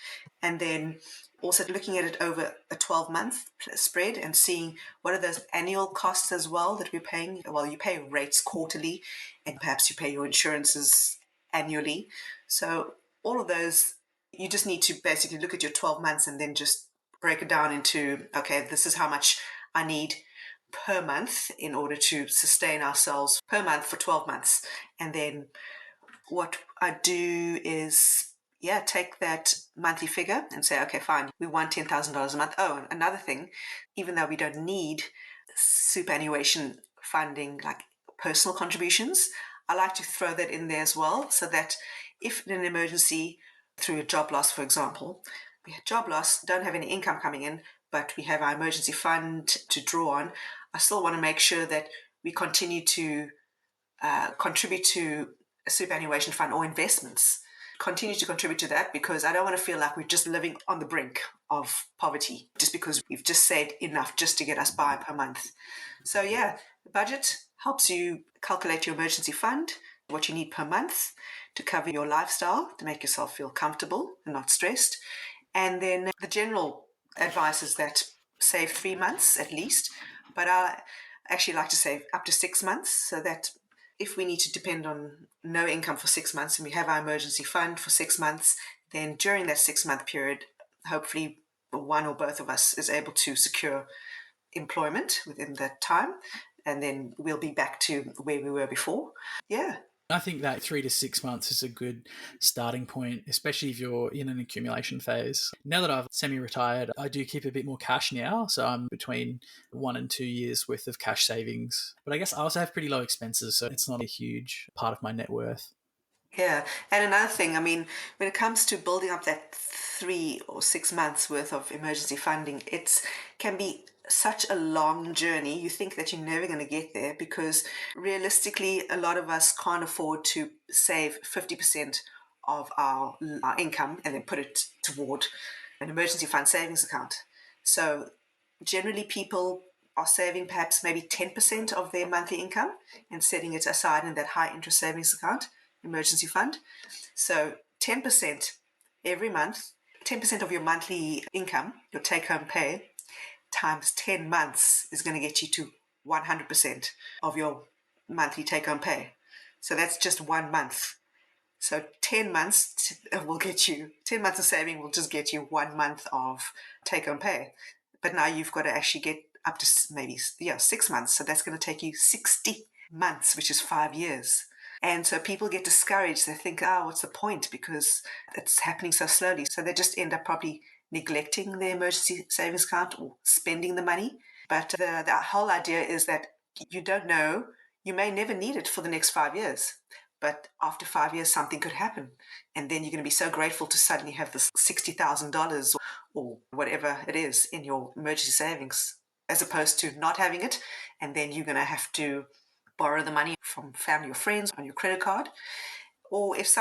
and then also looking at it over a 12-month spread and seeing what are those annual costs as well that we're paying. Well, you pay rates quarterly and perhaps you pay your insurances annually. So all of those, you just need to basically look at your 12 months and then just break it down into, okay, this is how much I need per month in order to sustain ourselves per month for 12 months. And then what I do is, yeah, take that monthly figure and say, okay, fine, we want $10,000 a month. Oh, and another thing, even though we don't need superannuation funding like personal contributions, I like to throw that in there as well so that if in an emergency through a job loss, for example, we had job loss, don't have any income coming in, but we have our emergency fund to draw on, I still want to make sure that we continue to contribute to a superannuation fund or investments. Continue to contribute to that because I don't want to feel like we're just living on the brink of poverty just because we've just saved enough just to get us by per month. So yeah, the budget helps you calculate your emergency fund, what you need per month to cover your lifestyle, to make yourself feel comfortable and not stressed. And then the general advice is that save 3 months at least, but I actually like to save up to 6 months so that if we need to depend on no income for 6 months and we have our emergency fund for 6 months, then during that 6 month period, hopefully one or both of us is able to secure employment within that time. And then we'll be back to where we were before. Yeah. I think that 3 to 6 months is a good starting point, especially if you're in an accumulation phase. Now that I've semi-retired, I do keep a bit more cash now. So I'm between 1 and 2 years worth of cash savings. But I guess I also have pretty low expenses, so it's not a huge part of my net worth. Yeah. And another thing, I mean, when it comes to building up that 3 or 6 months worth of emergency funding, it can be such a long journey. You think that you're never going to get there because realistically, a lot of us can't afford to save 50% of our income and then put it toward an emergency fund savings account. So generally, people are saving perhaps maybe 10% of their monthly income and setting it aside in that high interest savings account, emergency fund. So 10% every month, 10% of your monthly income, your take home pay, times 10 months is going to get you to 100% of your monthly take home pay. So that's just 1 month. So 10 months will get you, 10 months of saving will just get you 1 month of take home pay. But now you've got to actually get up to maybe 6 months. So that's going to take you 60 months, which is 5 years. And so people get discouraged. They think, what's the point? Because it's happening so slowly. So they just end up probably neglecting their emergency savings account or spending the money. But the whole idea is that you don't know. You may never need it for the next 5 years. But after 5 years, something could happen. And then you're going to be so grateful to suddenly have this $60,000 or whatever it is in your emergency savings, as opposed to not having it. And then you're going to have to borrow the money from family or friends on your credit card. Or if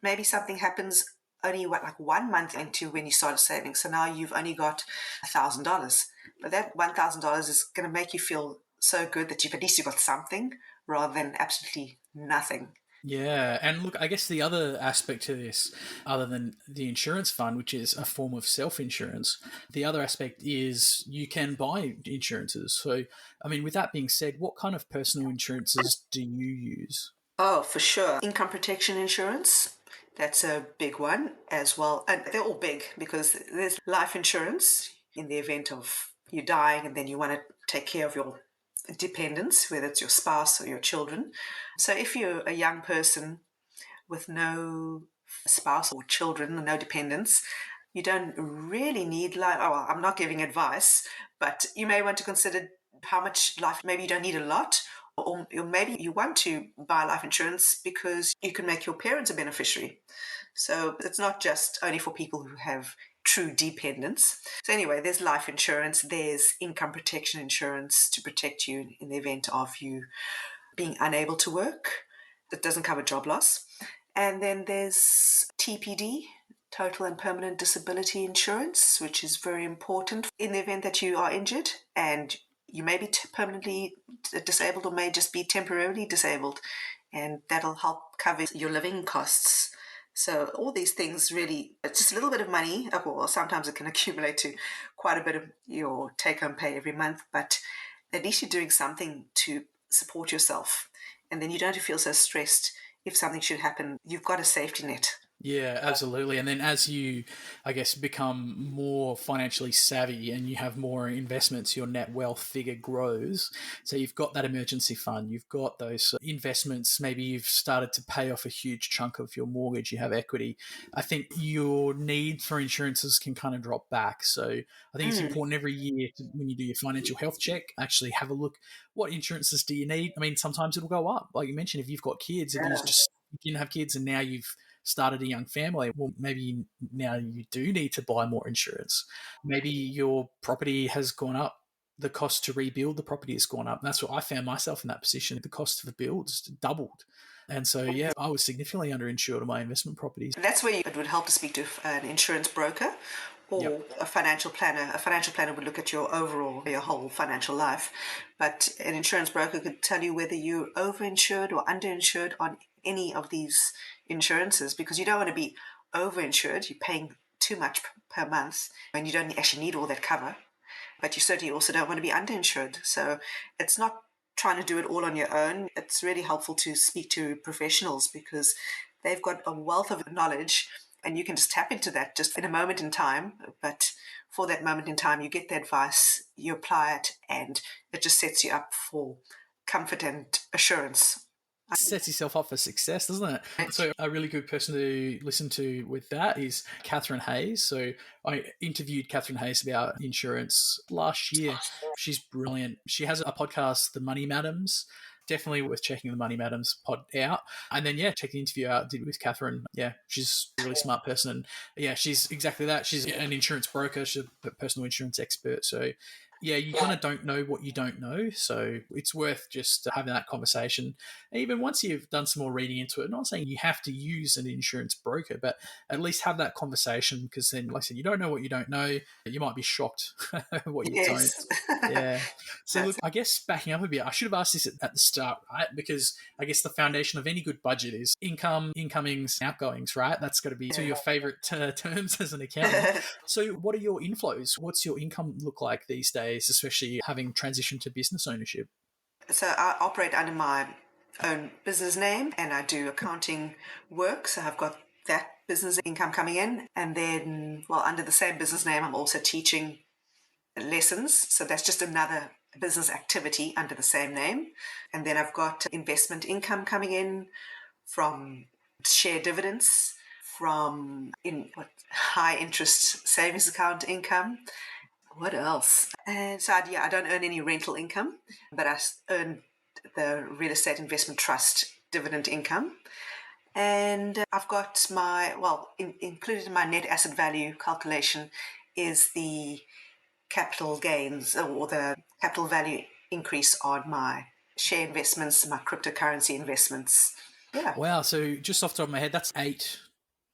maybe something happens only like 1 month into when you started saving. So now you've only got $1,000. But that $1,000 is going to make you feel so good that at least you've got something rather than absolutely nothing. Yeah, and look, I guess the other aspect to this, other than the insurance fund, which is a form of self-insurance, the other aspect is you can buy insurances. So, I mean, with that being said, what kind of personal insurances do you use? Oh, for sure. Income protection insurance, that's a big one as well. And they're all big because there's life insurance in the event of you dying and then you want to take care of your dependents, whether it's your spouse or your children. So if you're a young person with no spouse or children, no dependents, you don't really need I'm not giving advice, but you may want to consider how much life, maybe you don't need a lot, or maybe you want to buy life insurance because you can make your parents a beneficiary. So it's not just only for people who have true dependents. So anyway, there's life insurance, there's income protection insurance to protect you in the event of you being unable to work. That doesn't cover job loss. And then there's TPD, total and permanent disability insurance, which is very important in the event that you are injured and you may be permanently disabled or may just be temporarily disabled, and that'll help cover your living costs. So all these things really, it's just a little bit of money. Well, sometimes it can accumulate to quite a bit of your take-home pay every month, but at least you're doing something to support yourself. And then you don't feel so stressed if something should happen. You've got a safety net. Yeah, absolutely. And then as you, I guess, become more financially savvy and you have more investments, your net wealth figure grows. So you've got that emergency fund, you've got those investments, maybe you've started to pay off a huge chunk of your mortgage, you have equity. I think your need for insurances can kind of drop back. So I think it's important every year when you do your financial health check, actually have a look, what insurances do you need? I mean, sometimes it'll go up. Like you mentioned, if you've got kids, if you didn't have kids and now you've started a young family, well, maybe now you do need to buy more insurance. Maybe your property has gone up. The cost to rebuild the property has gone up. And that's what I found myself in that position. The cost of the builds doubled. And so, yeah, I was significantly underinsured on my investment properties. That's where it would help to speak to an insurance broker or a financial planner. A financial planner would look at your whole financial life. But an insurance broker could tell you whether you're overinsured or underinsured on any of these insurances, because you don't want to be overinsured. You're paying too much per month and you don't actually need all that cover. But you certainly also don't want to be underinsured. So it's not trying to do it all on your own. It's really helpful to speak to professionals because they've got a wealth of knowledge and you can just tap into that just in a moment in time. But for that moment in time, you get the advice, you apply it, and it just sets you up for comfort and assurance. Sets yourself up for success, doesn't it? So a really good person to listen to with that is Catherine Hayes. So I interviewed Catherine Hayes about insurance last year. She's brilliant. She has a podcast, The Money Madams. Definitely worth checking the Money Madams pod out. And then, check the interview out I did with Catherine. Yeah, she's a really smart person. And yeah, she's exactly that. She's an insurance broker. She's a personal insurance expert. So yeah, you kind of don't know what you don't know. So it's worth just having that conversation. Even once you've done some more reading into it, I'm not saying you have to use an insurance broker, but at least have that conversation because then, like I said, you don't know what you don't know. You might be shocked what you don't. Yeah. So look, I guess backing up a bit, I should have asked this at the start, right? Because I guess the foundation of any good budget is income, incomings, outgoings, right? That's got to be two of your favorite terms as an accountant. So what are your inflows? What's your income look like these days, especially having transitioned to business ownership? So I operate under my own business name and I do accounting work. So I've got that business income coming in. And then, under the same business name, I'm also teaching lessons. So that's just another business activity under the same name. And then I've got investment income coming in from share dividends, from high interest savings account income. What else? And so I don't earn any rental income, but I earn the real estate investment trust dividend income. And I've got included in my net asset value calculation is the capital gains or the capital value increase on my share investments, my cryptocurrency investments. Yeah. Wow. So just off the top of my head, that's 8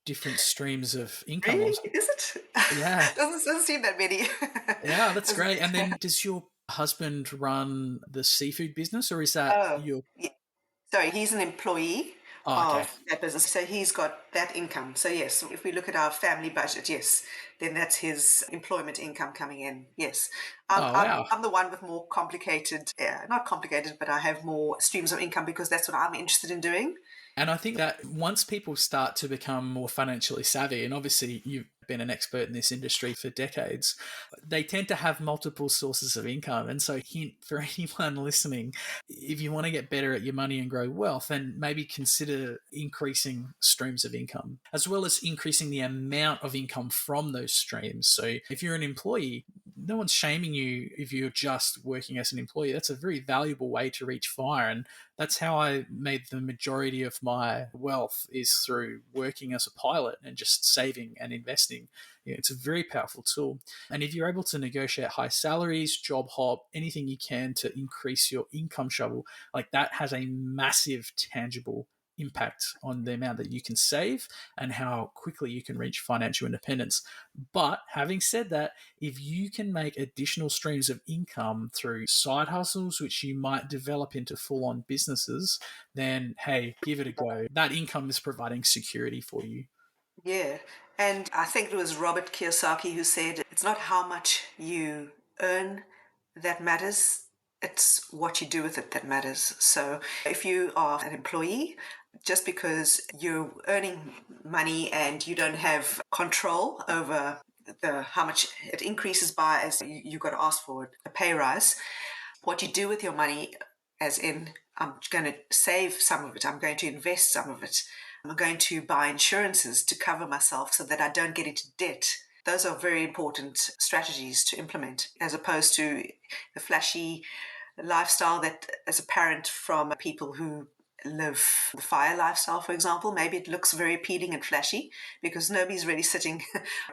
different streams of income. Really? Is it? Yeah. doesn't seem that many. Yeah, that's great. And then does your husband run the seafood business, or is that your... Yeah. Sorry, he's an employee Oh, okay. of that business. So he's got that income. So yes, if we look at our family budget, yes, then that's his employment income coming in. Yes. Wow. I'm the one with more complicated, not complicated, but I have more streams of income because that's what I'm interested in doing. And I think that once people start to become more financially savvy, and obviously you've been an expert in this industry for decades, they tend to have multiple sources of income. And so, hint for anyone listening, if you want to get better at your money and grow wealth, then maybe consider increasing streams of income, as well as increasing the amount of income from those streams. So if you're an employee, no one's shaming you if you're just working as an employee. That's a very valuable way to reach fire. And that's how I made the majority of my wealth, is through working as a pilot and just saving and investing. It's a very powerful tool. And if you're able to negotiate high salaries, job hop, anything you can to increase your income shovel, like that has a massive tangible impact on the amount that you can save and how quickly you can reach financial independence. But having said that, if you can make additional streams of income through side hustles, which you might develop into full-on businesses, then hey, give it a go. That income is providing security for you. Yeah. And I think it was Robert Kiyosaki who said, it's not how much you earn that matters, it's what you do with it that matters. So if you are an employee, just because you're earning money and you don't have control over how much it increases by, as you've got to ask for a pay rise, what you do with your money, as in, I'm going to save some of it, I'm going to invest some of it, I'm going to buy insurances to cover myself so that I don't get into debt. Those are very important strategies to implement, as opposed to the flashy lifestyle that is apparent from people who live the FIRE lifestyle, for example. Maybe it looks very appealing and flashy because nobody's really sitting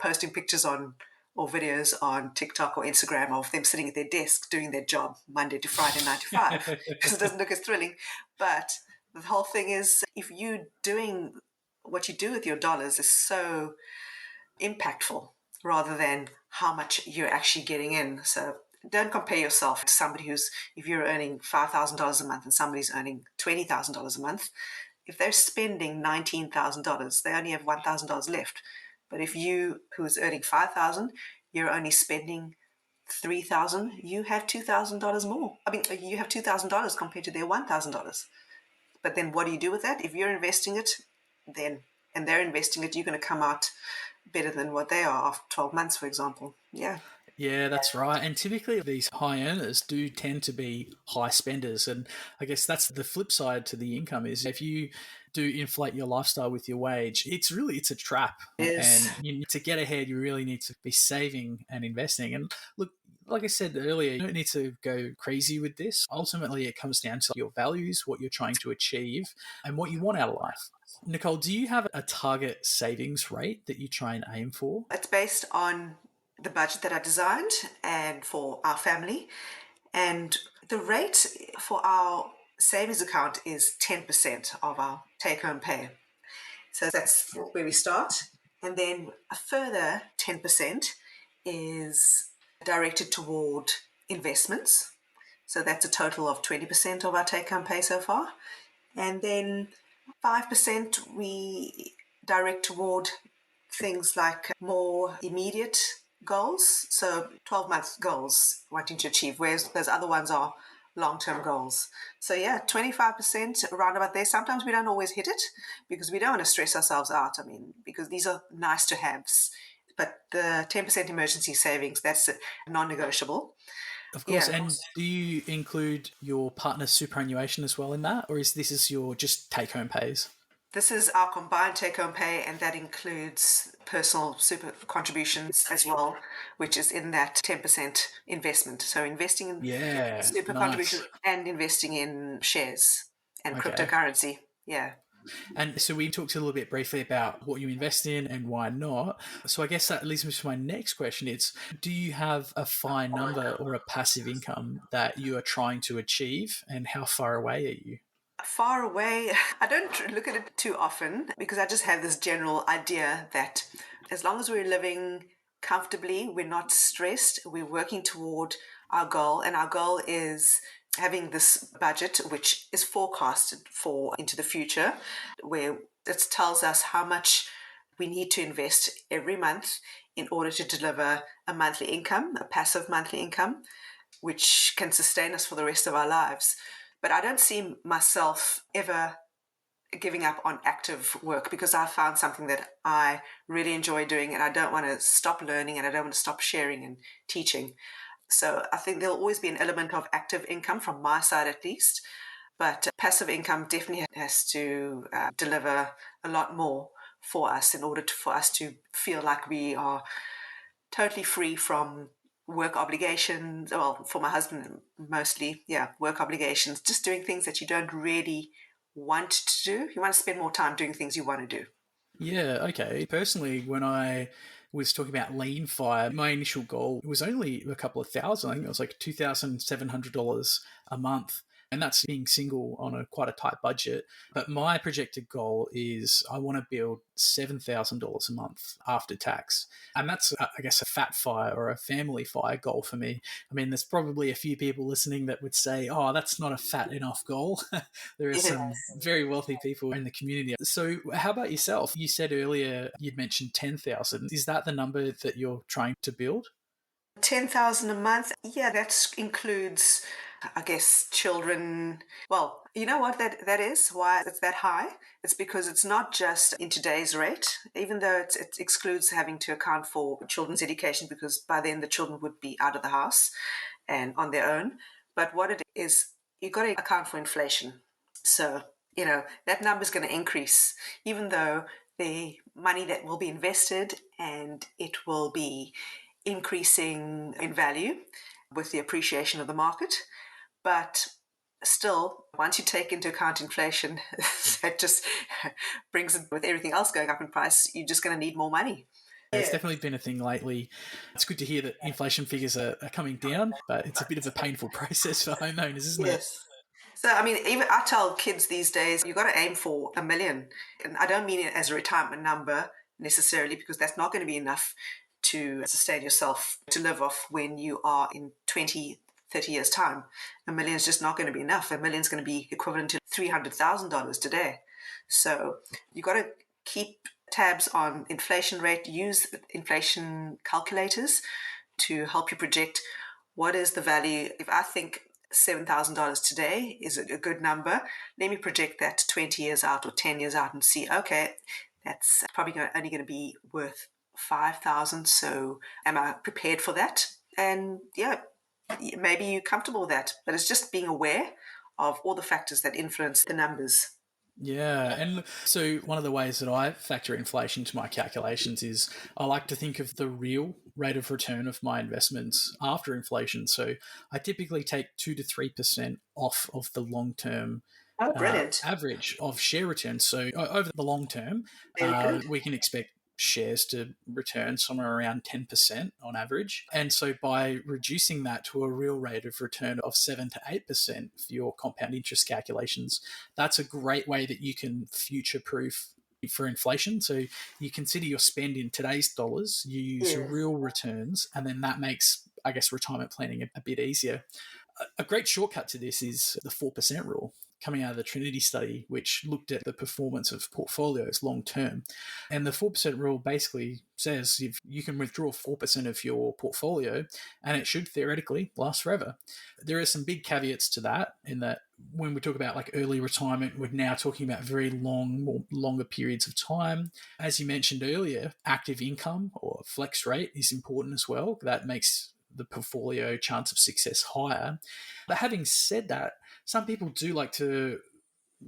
posting pictures on or videos on TikTok or Instagram of them sitting at their desk doing their job Monday to Friday, 9 to 5, because it doesn't look as thrilling. But the whole thing is, if you doing what you do with your dollars is so impactful rather than how much you're actually getting in. So don't compare yourself to somebody if you're earning $5,000 a month and somebody's earning $20,000 a month, if they're spending $19,000, they only have $1,000 left. But if you, who's earning $5,000, you're only spending $3,000, you have $2,000 more. I mean, you have $2,000 compared to their $1,000. But then what do you do with that? If you're investing it, and they're investing it, you're going to come out better than what they are after 12 months, for example. Yeah. Yeah, that's right. And typically these high earners do tend to be high spenders. And I guess that's the flip side to the income, is if you do inflate your lifestyle with your wage, it's a trap. Yes. And to get ahead, you really need to be saving and investing. And look, like I said earlier, you don't need to go crazy with this. Ultimately, it comes down to your values, what you're trying to achieve, and what you want out of life. Nicole, do you have a target savings rate that you try and aim for? It's based on the budget that I designed and for our family. And the rate for our savings account is 10% of our take-home pay. So that's where we start. And then a further 10% is directed toward investments. So that's a total of 20% of our take-home pay so far. And then 5% we direct toward things like more immediate goals. So 12-month goals wanting to achieve, whereas those other ones are long-term goals. So yeah, 25% around about there. Sometimes we don't always hit it because we don't want to stress ourselves out. I mean, because these are nice to haves. But the 10% emergency savings, that's non-negotiable. Of course. Yeah. And do you include your partner's superannuation as well in that, or is this is your just take home pays? This is our combined take-home pay, and that includes personal super contributions as well, which is in that 10% investment. So investing in Yeah, super contributions nice. and investing in shares and Okay. cryptocurrency. Yeah. And so we talked a little bit briefly about what you invest in and why not. So I guess that leads me to my next question. It's, do you have a fine number or a passive income that you are trying to achieve, and how far away are you? Far away, I don't look at it too often because I just have this general idea that as long as we're living comfortably, we're not stressed, we're working toward our goal, and our goal is having this budget which is forecasted for into the future, where it tells us how much we need to invest every month in order to deliver a monthly income, a passive monthly income, which can sustain us for the rest of our lives. But I don't see myself ever giving up on active work because I found something that I really enjoy doing, and I don't want to stop learning, and I don't want to stop sharing and teaching. So I think there'll always be an element of active income from my side at least, but passive income definitely has to deliver a lot more for us in order for us to feel like we are totally free from work obligations. Well, for my husband, mostly, yeah, work obligations, just doing things that you don't really want to do. You want to spend more time doing things you want to do. Yeah, okay. Personally, when I was talking about lean fire, my initial goal was only a couple of thousand. I think it was like $2,700 a month. And that's being single on a quite a tight budget. But my projected goal is I want to build $7,000 a month after tax. And that's, I guess, a fat fire or a family fire goal for me. I mean, there's probably a few people listening that would say, oh, that's not a fat enough goal. There are Yes. some very wealthy people in the community. So, how about yourself? You said earlier you'd mentioned 10,000. Is that the number that you're trying to build? 10,000 a month. Yeah, that includes, I guess, children. Well, you know what that is? Why it's that high? It's because it's not just in today's rate, even though it excludes having to account for children's education because by then the children would be out of the house and on their own. But what it is, you've got to account for inflation. So, that number is going to increase, even though the money that will be invested and it will be increasing in value with the appreciation of the market. But still, once you take into account inflation, that just brings it with everything else going up in price, you're just going to need more money. It's Yeah. definitely been a thing lately. It's good to hear that inflation figures are coming down, but it's a bit of a painful process for homeowners, isn't it? Yes. So, I mean, even I tell kids these days, you've got to aim for 1 million. And I don't mean it as a retirement number necessarily, because that's not going to be enough to sustain yourself to live off when you are in 20, 30 years' time. 1 million is just not going to be enough. 1 million is going to be equivalent to $300,000 today. So, you've got to keep tabs on inflation rate, use inflation calculators to help you project what is the value. If I think $7,000 today is a good number, let me project that 20 years out or 10 years out and see, okay, that's probably only going to be worth 5,000. So am I prepared for that? And yeah, maybe you're comfortable with that, but it's just being aware of all the factors that influence the numbers. Yeah, and so one of the ways that I factor inflation into my calculations is I like to think of the real rate of return of my investments after inflation. So I typically take 2 to 3% off of the long term Oh, brilliant. average of share returns. So over the long term, Very good. we can expect shares to return somewhere around 10% on average. And so by reducing that to a real rate of return of 7 to 8% for your compound interest calculations, that's a great way that you can future proof for inflation. So you consider your spend in today's dollars, you use Yes. real returns, and then that makes, I guess, retirement planning a bit easier. A great shortcut to this is the 4% rule coming out of the Trinity study, which looked at the performance of portfolios long term. And the 4% rule basically says if you can withdraw 4% of your portfolio and it should theoretically last forever. There are some big caveats to that, in that when we talk about like early retirement, we're now talking about very longer periods of time. As you mentioned earlier, active income or flex rate is important as well. That makes the portfolio chance of success higher. But having said that, some people do like to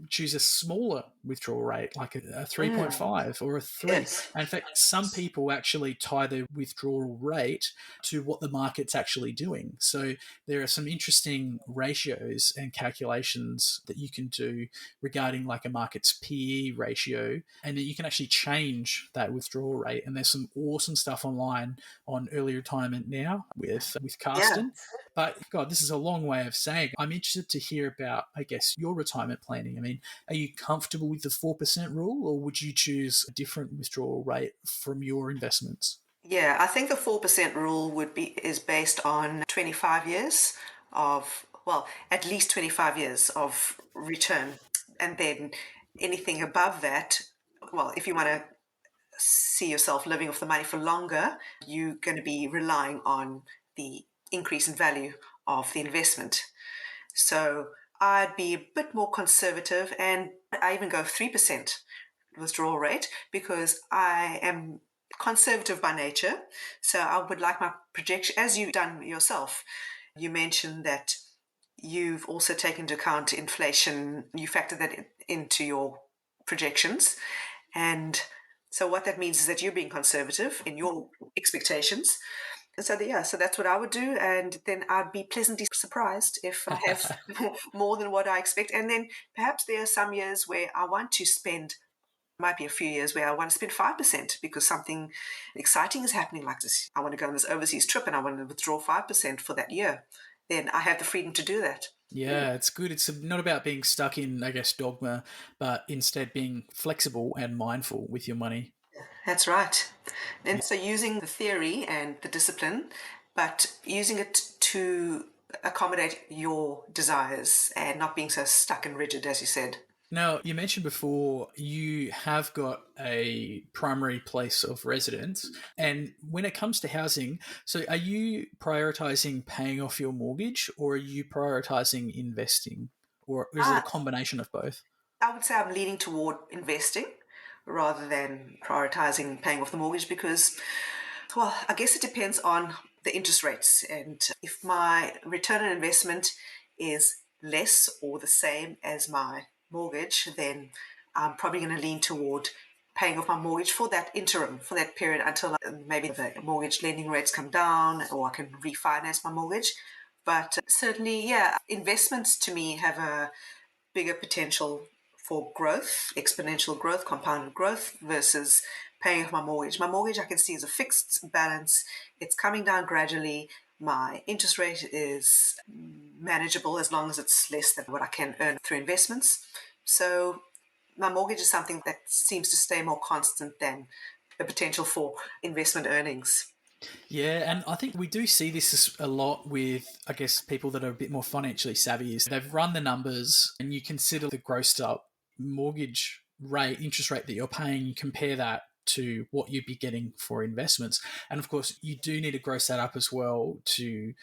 choose a smaller withdrawal rate, like a Mm, 3.5 or a 3. yes. And in fact, some people actually tie their withdrawal rate to what the market's actually doing. So there are some interesting ratios and calculations that you can do regarding like a market's PE ratio, and that you can actually change that withdrawal rate. And there's some awesome stuff online on early retirement now with Yeah. Carsten. But God, this is a long way of saying I'm interested to hear about, I guess, your retirement planning. I mean, are you comfortable with the 4% rule, or would you choose a different withdrawal rate from your investments? Yeah, I think the 4% rule is based on 25 years of, well, at least 25 years of return. And then anything above that, well, if you want to see yourself living off the money for longer, you're going to be relying on the increase in value of the investment. So I'd be a bit more conservative, and I even go 3% withdrawal rate because I am conservative by nature. So I would like my projection, as you've done yourself. You mentioned that you've also taken into account inflation, you factor that into your projections. And so what that means is that you're being conservative in your expectations. So yeah, so that's what I would do, and then I'd be pleasantly surprised if I have more than what I expect. And then perhaps there are some years where I want to spend, might be a few years where I want to spend 5% because something exciting is happening like this. I want to go on this overseas trip and I want to withdraw 5% for that year. Then I have the freedom to do that. Yeah, it's good. It's not about being stuck in, I guess, dogma, but instead being flexible and mindful with your money. That's right. And so using the theory and the discipline, but using it to accommodate your desires and not being so stuck and rigid, as you said. Now, you mentioned before you have got a primary place of residence. And when it comes to housing, so are you prioritizing paying off your mortgage, or are you prioritizing investing? Or is it a I, combination of both? I would say I'm leaning toward investing rather than prioritizing paying off the mortgage because, well, I guess it depends on the interest rates. And if my return on investment is less or the same as my mortgage, then I'm probably going to lean toward paying off my mortgage for that interim, for that period until maybe the mortgage lending rates come down or I can refinance my mortgage. But certainly, yeah, investments to me have a bigger potential for growth, exponential growth, compounded growth versus paying off my mortgage. My mortgage I can see is a fixed balance. It's coming down gradually. My interest rate is manageable as long as it's less than what I can earn through investments. So my mortgage is something that seems to stay more constant than the potential for investment earnings. Yeah, and I think we do see this a lot with, I guess, people that are a bit more financially savvy. Is they've run the numbers and you consider the grossed up mortgage rate, interest rate that you're paying, you compare that to what you'd be getting for investments. And of course, you do need to gross that up as well to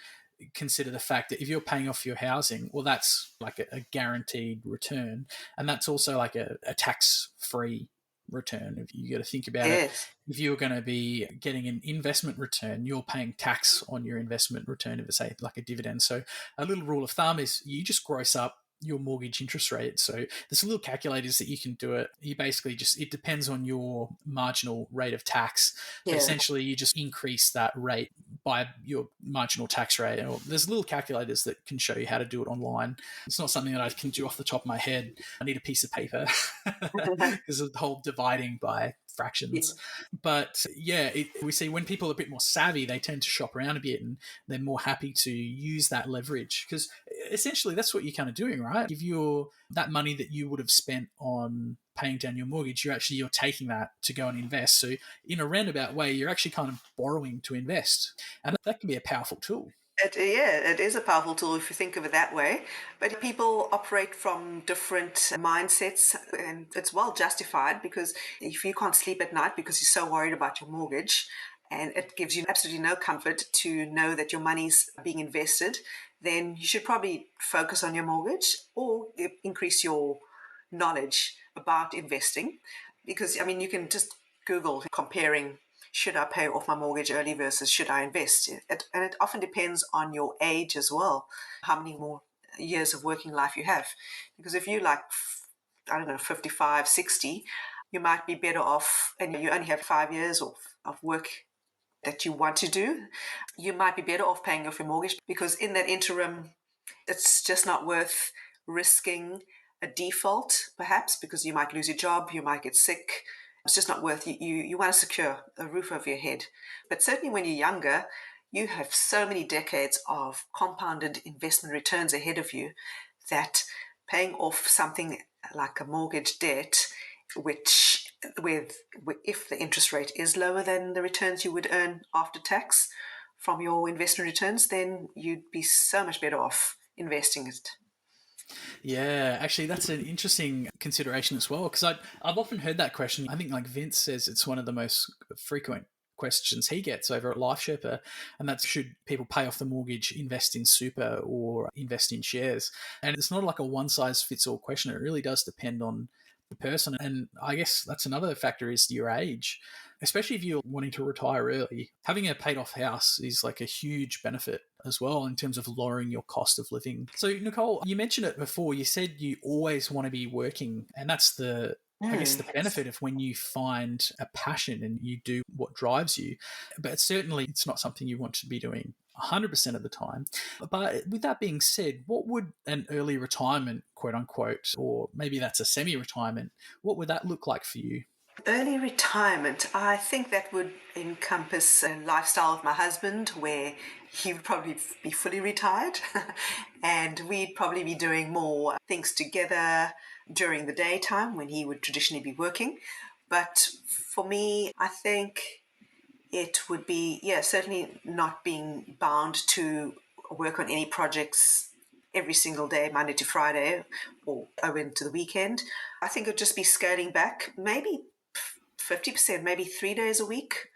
consider the fact that if you're paying off your housing, well, that's like a guaranteed return. And that's also like a tax free return. If you got to think about it, Yes. if you're going to be getting an investment return, you're paying tax on your investment return if it's like a dividend. So a little rule of thumb is you just gross up your mortgage interest rate. So there's little calculators that you can do it. You basically just, it depends on your marginal rate of tax, but Yeah. essentially you just increase that rate by your marginal tax rate. Or there's little calculators that can show you how to do it online. It's not something that I can do off the top of my head. I need a piece of paper because of the whole dividing by Yeah. fractions. But yeah, we see when people are a bit more savvy, they tend to shop around a bit and they're more happy to use that leverage because essentially that's what you're kind of doing, right? If you're that money that you would have spent on paying down your mortgage, you're taking that to go and invest. So in a roundabout way, you're actually kind of borrowing to invest, and that can be a powerful tool. Yeah, it is a powerful tool if you think of it that way. But people operate from different mindsets, and it's well justified because if you can't sleep at night because you're so worried about your mortgage, and it gives you absolutely no comfort to know that your money's being invested, then you should probably focus on your mortgage or increase your knowledge about investing. Because, I mean, you can just Google comparing should I pay off my mortgage early versus should I invest? And it often depends on your age as well, how many more years of working life you have. Because if you like, I don't know, 55, 60, you might be better off, and you only have 5 years of work that you want to do, you might be better off paying off your mortgage, because in that interim, it's just not worth risking a default, perhaps, because you might lose your job, you might get sick. It's just not worth it. You want to secure a roof over your head. But certainly when you're younger, you have so many decades of compounded investment returns ahead of you that paying off something like a mortgage debt, which if the interest rate is lower than the returns you would earn after tax from your investment returns, then you'd be so much better off investing it. Yeah, actually, that's an interesting consideration as well, because I've often heard that question. I think like Vince says it's one of the most frequent questions he gets over at Life Sherpa, and that's should people pay off the mortgage, invest in super, or invest in shares? And it's not like a one size fits all question. It really does depend on the person, and I guess that's another factor is your age. Especially if you're wanting to retire early, having a paid off house is like a huge benefit as well in terms of lowering your cost of living. So, Nicole, you mentioned it before. You said you always want to be working, and that's I guess the benefit of when you find a passion and you do what drives you. But certainly it's not something you want to be doing 100% of the time. But with that being said, what would an early retirement, quote unquote, or maybe that's a semi-retirement, what would that look like for you? Early retirement, I think that would encompass a lifestyle with my husband where he would probably be fully retired and we'd probably be doing more things together during the daytime when he would traditionally be working. But for me, I think it would be, certainly not being bound to work on any projects every single day, Monday to Friday, or over into the weekend. I think it would just be scaling back, maybe 50%, maybe 3 days a week,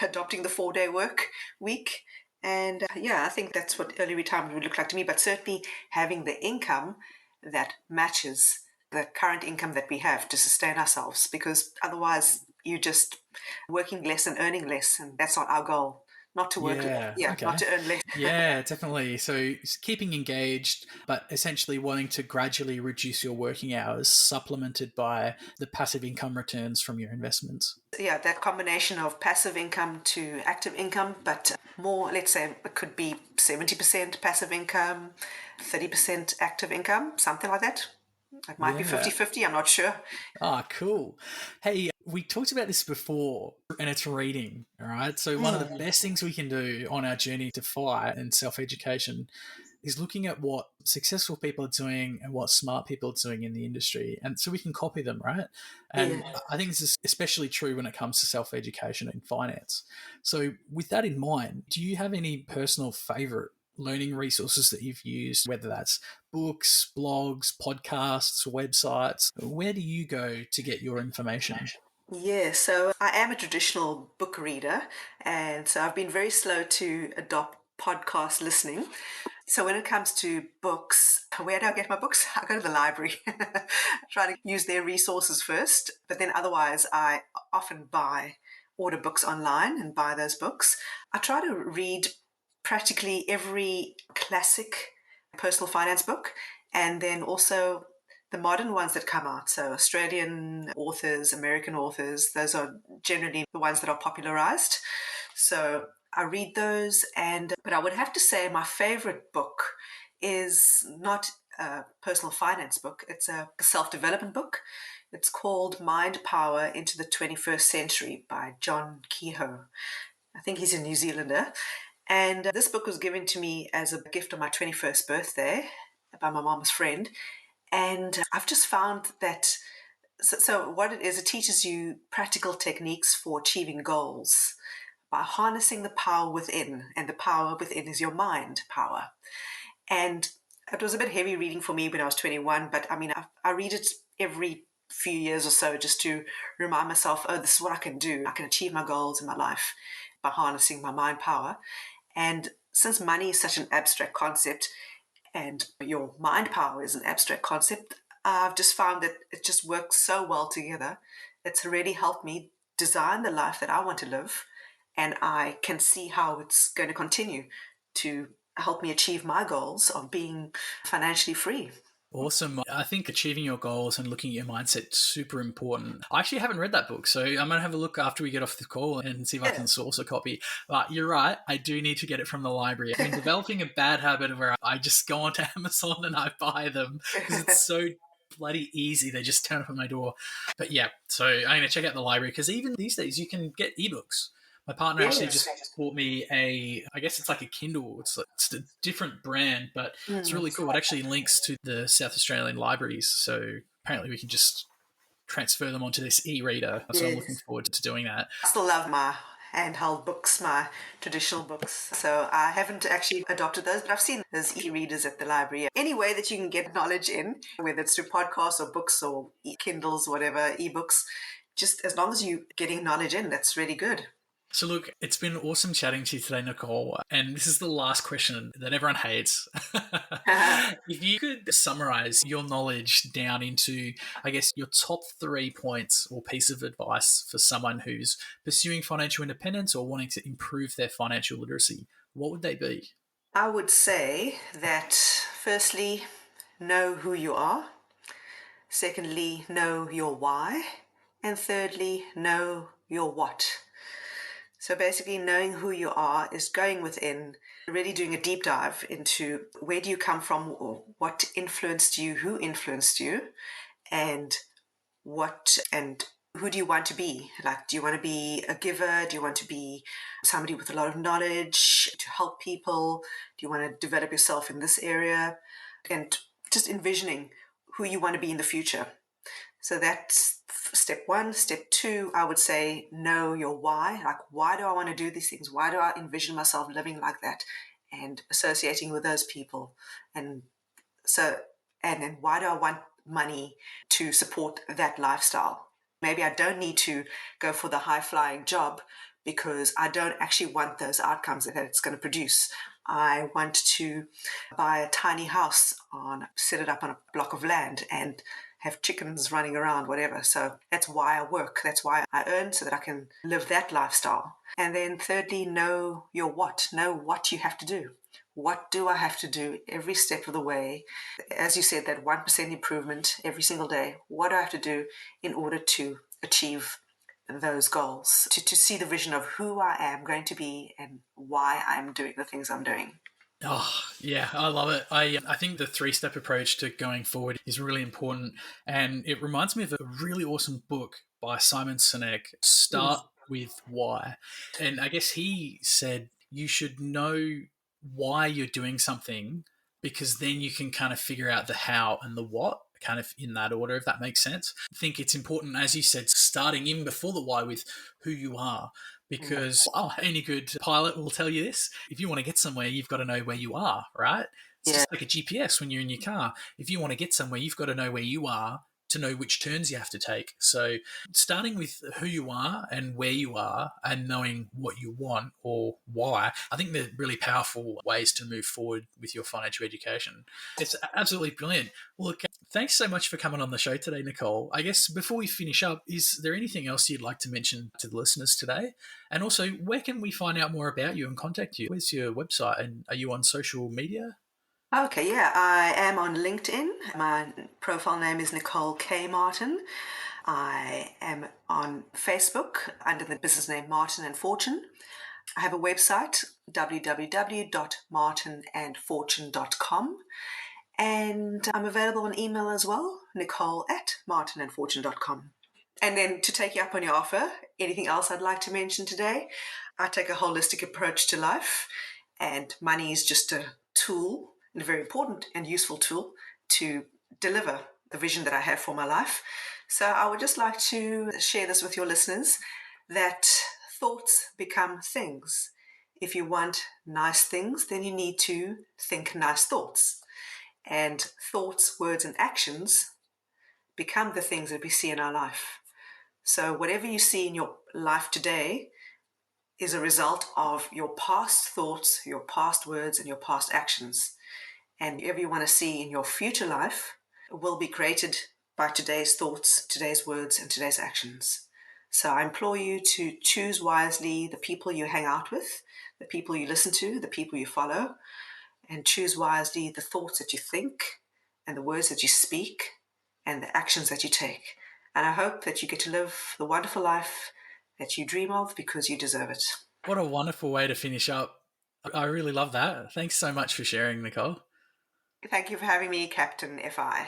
adopting the 4-day work week. And I think that's what early retirement would look like to me, but certainly having the income that matches the current income that we have to sustain ourselves, because otherwise you're just working less and earning less, and that's not our goal. Not to work, Okay. not to earn less. Yeah, definitely. So it's keeping engaged, but essentially wanting to gradually reduce your working hours, supplemented by the passive income returns from your investments. Yeah, that combination of passive income to active income, but more, let's say it could be 70% passive income, 30% active income, something like that. It might be Yeah. 50-50, I'm not sure. Ah, cool. Hey, we talked about this before, and it's reading. All right. So, one of the best things we can do on our journey to FI and self education is looking at what successful people are doing and what smart people are doing in the industry. And so we can copy them, right? And Yeah. I think this is especially true when it comes to self education and finance. So, with that in mind, do you have any personal favorite learning resources that you've used, whether that's books, blogs, podcasts, websites? Where do you go to get your information? Yeah, so I am a traditional book reader, and so I've been very slow to adopt podcast listening. So when it comes to books, where do I get my books? I go to the library, try to use their resources first, but then otherwise I often order books online and buy those books. I try to read practically every classic personal finance book, and then also the modern ones that come out. So Australian authors, American authors, those are generally the ones that are popularized. So I read those, but I would have to say my favorite book is not a personal finance book. It's a self-development book. It's called Mind Power into the 21st Century by John Kehoe. I think he's a New Zealander. And this book was given to me as a gift on my 21st birthday by my mom's friend. And I've just found that, so what it is, it teaches you practical techniques for achieving goals by harnessing the power within, and the power within is your mind power. And it was a bit heavy reading for me when I was 21, but I mean, I read it every few years or so just to remind myself, oh, this is what I can do. I can achieve my goals in my life by harnessing my mind power. And since money is such an abstract concept and your mind power is an abstract concept, I've just found that it just works so well together. It's really helped me design the life that I want to live and I can see how it's going to continue to help me achieve my goals of being financially free. Awesome. I think achieving your goals and looking at your mindset is super important. I actually haven't read that book, so I'm going to have a look after we get off the call and see if I can source a copy. But you're right, I do need to get it from the library. I've been developing a bad habit where I just go onto Amazon and I buy them because it's so bloody easy. They just turn up at my door. But yeah, so I'm going to check out the library because even these days you can get ebooks. My partner actually just bought me I guess it's like a Kindle. It's a different brand, but it's really cool. It actually links to the South Australian libraries. So apparently we can just transfer them onto this e-reader. So I'm looking forward to doing that. I still love my handheld books, my traditional books. So I haven't actually adopted those, but I've seen those e-readers at the library. Any way that you can get knowledge in, whether it's through podcasts or books or Kindles, whatever, ebooks, just as long as you're getting knowledge in, that's really good. So look, it's been awesome chatting to you today, Nicole. And this is the last question that everyone hates. If you could summarize your knowledge down into, I guess, your top 3 points or piece of advice for someone who's pursuing financial independence or wanting to improve their financial literacy, what would they be? I would say that firstly, know who you are. Secondly, know your why. And thirdly, know your what. So basically knowing who you are is going within, really doing a deep dive into where do you come from, or what influenced you, who influenced you, and who do you want to be? Like, do you want to be a giver? Do you want to be somebody with a lot of knowledge to help people? Do you want to develop yourself in this area? And just envisioning who you want to be in the future. So that's step 1. Step 2, I would say, know your why. Like, why do I want to do these things? Why do I envision myself living like that and associating with those people? And then why do I want money to support that lifestyle? Maybe I don't need to go for the high-flying job because I don't actually want those outcomes that it's going to produce. I want to buy a tiny house, set it up on a block of land and have chickens running around, whatever. So that's why I work. That's why I earn, so that I can live that lifestyle. And then thirdly, know your what. Know what you have to do. What do I have to do every step of the way? As you said, that 1% improvement every single day. What do I have to do in order to achieve those goals? To see the vision of who I am going to be and why I'm doing the things I'm doing. Oh, yeah, I love it. I think the 3-step approach to going forward is really important. And it reminds me of a really awesome book by Simon Sinek, Start with Why. And I guess he said you should know why you're doing something, because then you can kind of figure out the how and the what, kind of in that order, if that makes sense. I think it's important, as you said, starting in before the why with who you are. Because any good pilot will tell you this. If you want to get somewhere, you've got to know where you are, right? It's just like a GPS when you're in your car. If you want to get somewhere, you've got to know where you are to know which turns you have to take. So starting with who you are and where you are and knowing what you want or why, I think they're really powerful ways to move forward with your financial education. It's absolutely brilliant. Look, thanks so much for coming on the show today, Nicole. I guess before we finish up, is there anything else you'd like to mention to the listeners today? And also, where can we find out more about you and contact you? Where's your website? And are you on social media? Okay, yeah, I am on LinkedIn. My profile name is Nicole K. Martin. I am on Facebook under the business name Martin Fortuin. I have a website, www.martinandfortune.com. And I'm available on email as well, nicole@martinandfortune.com. And then to take you up on your offer, anything else I'd like to mention today? I take a holistic approach to life, and money is just a tool, and a very important and useful tool to deliver the vision that I have for my life. So I would just like to share this with your listeners, that thoughts become things. If you want nice things, then you need to think nice thoughts. And thoughts, words, and actions become the things that we see in our life. So whatever you see in your life today is a result of your past thoughts, your past words, and your past actions. And whatever you want to see in your future life will be created by today's thoughts, today's words, and today's actions. So I implore you to choose wisely the people you hang out with, the people you listen to, the people you follow, and choose wisely the thoughts that you think and the words that you speak and the actions that you take. And I hope that you get to live the wonderful life that you dream of because you deserve it. What a wonderful way to finish up. I really love that. Thanks so much for sharing, Nicole. Thank you for having me, Captain FI.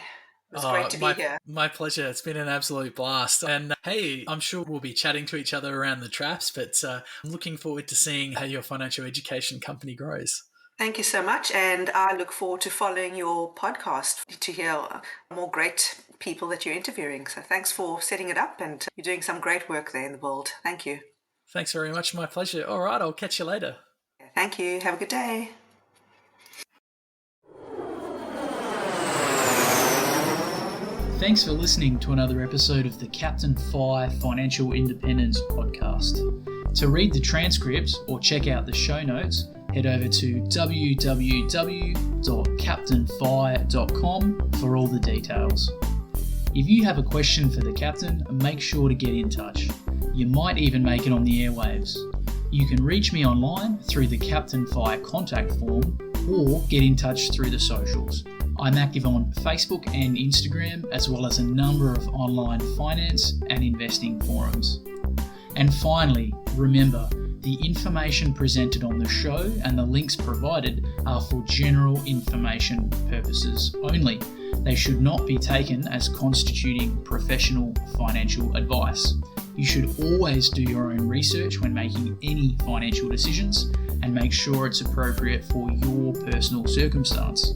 It was great to be here. My pleasure. It's been an absolute blast. And hey, I'm sure we'll be chatting to each other around the traps, but I'm looking forward to seeing how your financial education company grows. Thank you so much. And I look forward to following your podcast to hear more great people that you're interviewing. So thanks for setting it up, and you're doing some great work there in the world. Thank you. Thanks very much. My pleasure. All right. I'll catch you later. Thank you. Have a good day. Thanks for listening to another episode of the Captain Fi Financial Independence podcast. To read the transcripts or check out the show notes, head over to www.captainfi.com for all the details. If you have a question for the captain, make sure to get in touch. You might even make it on the airwaves. You can reach me online through the Captain Fi contact form or get in touch through the socials. I'm active on Facebook and Instagram, as well as a number of online finance and investing forums. And finally, remember, the information presented on the show and the links provided are for general information purposes only. They should not be taken as constituting professional financial advice. You should always do your own research when making any financial decisions and make sure it's appropriate for your personal circumstance.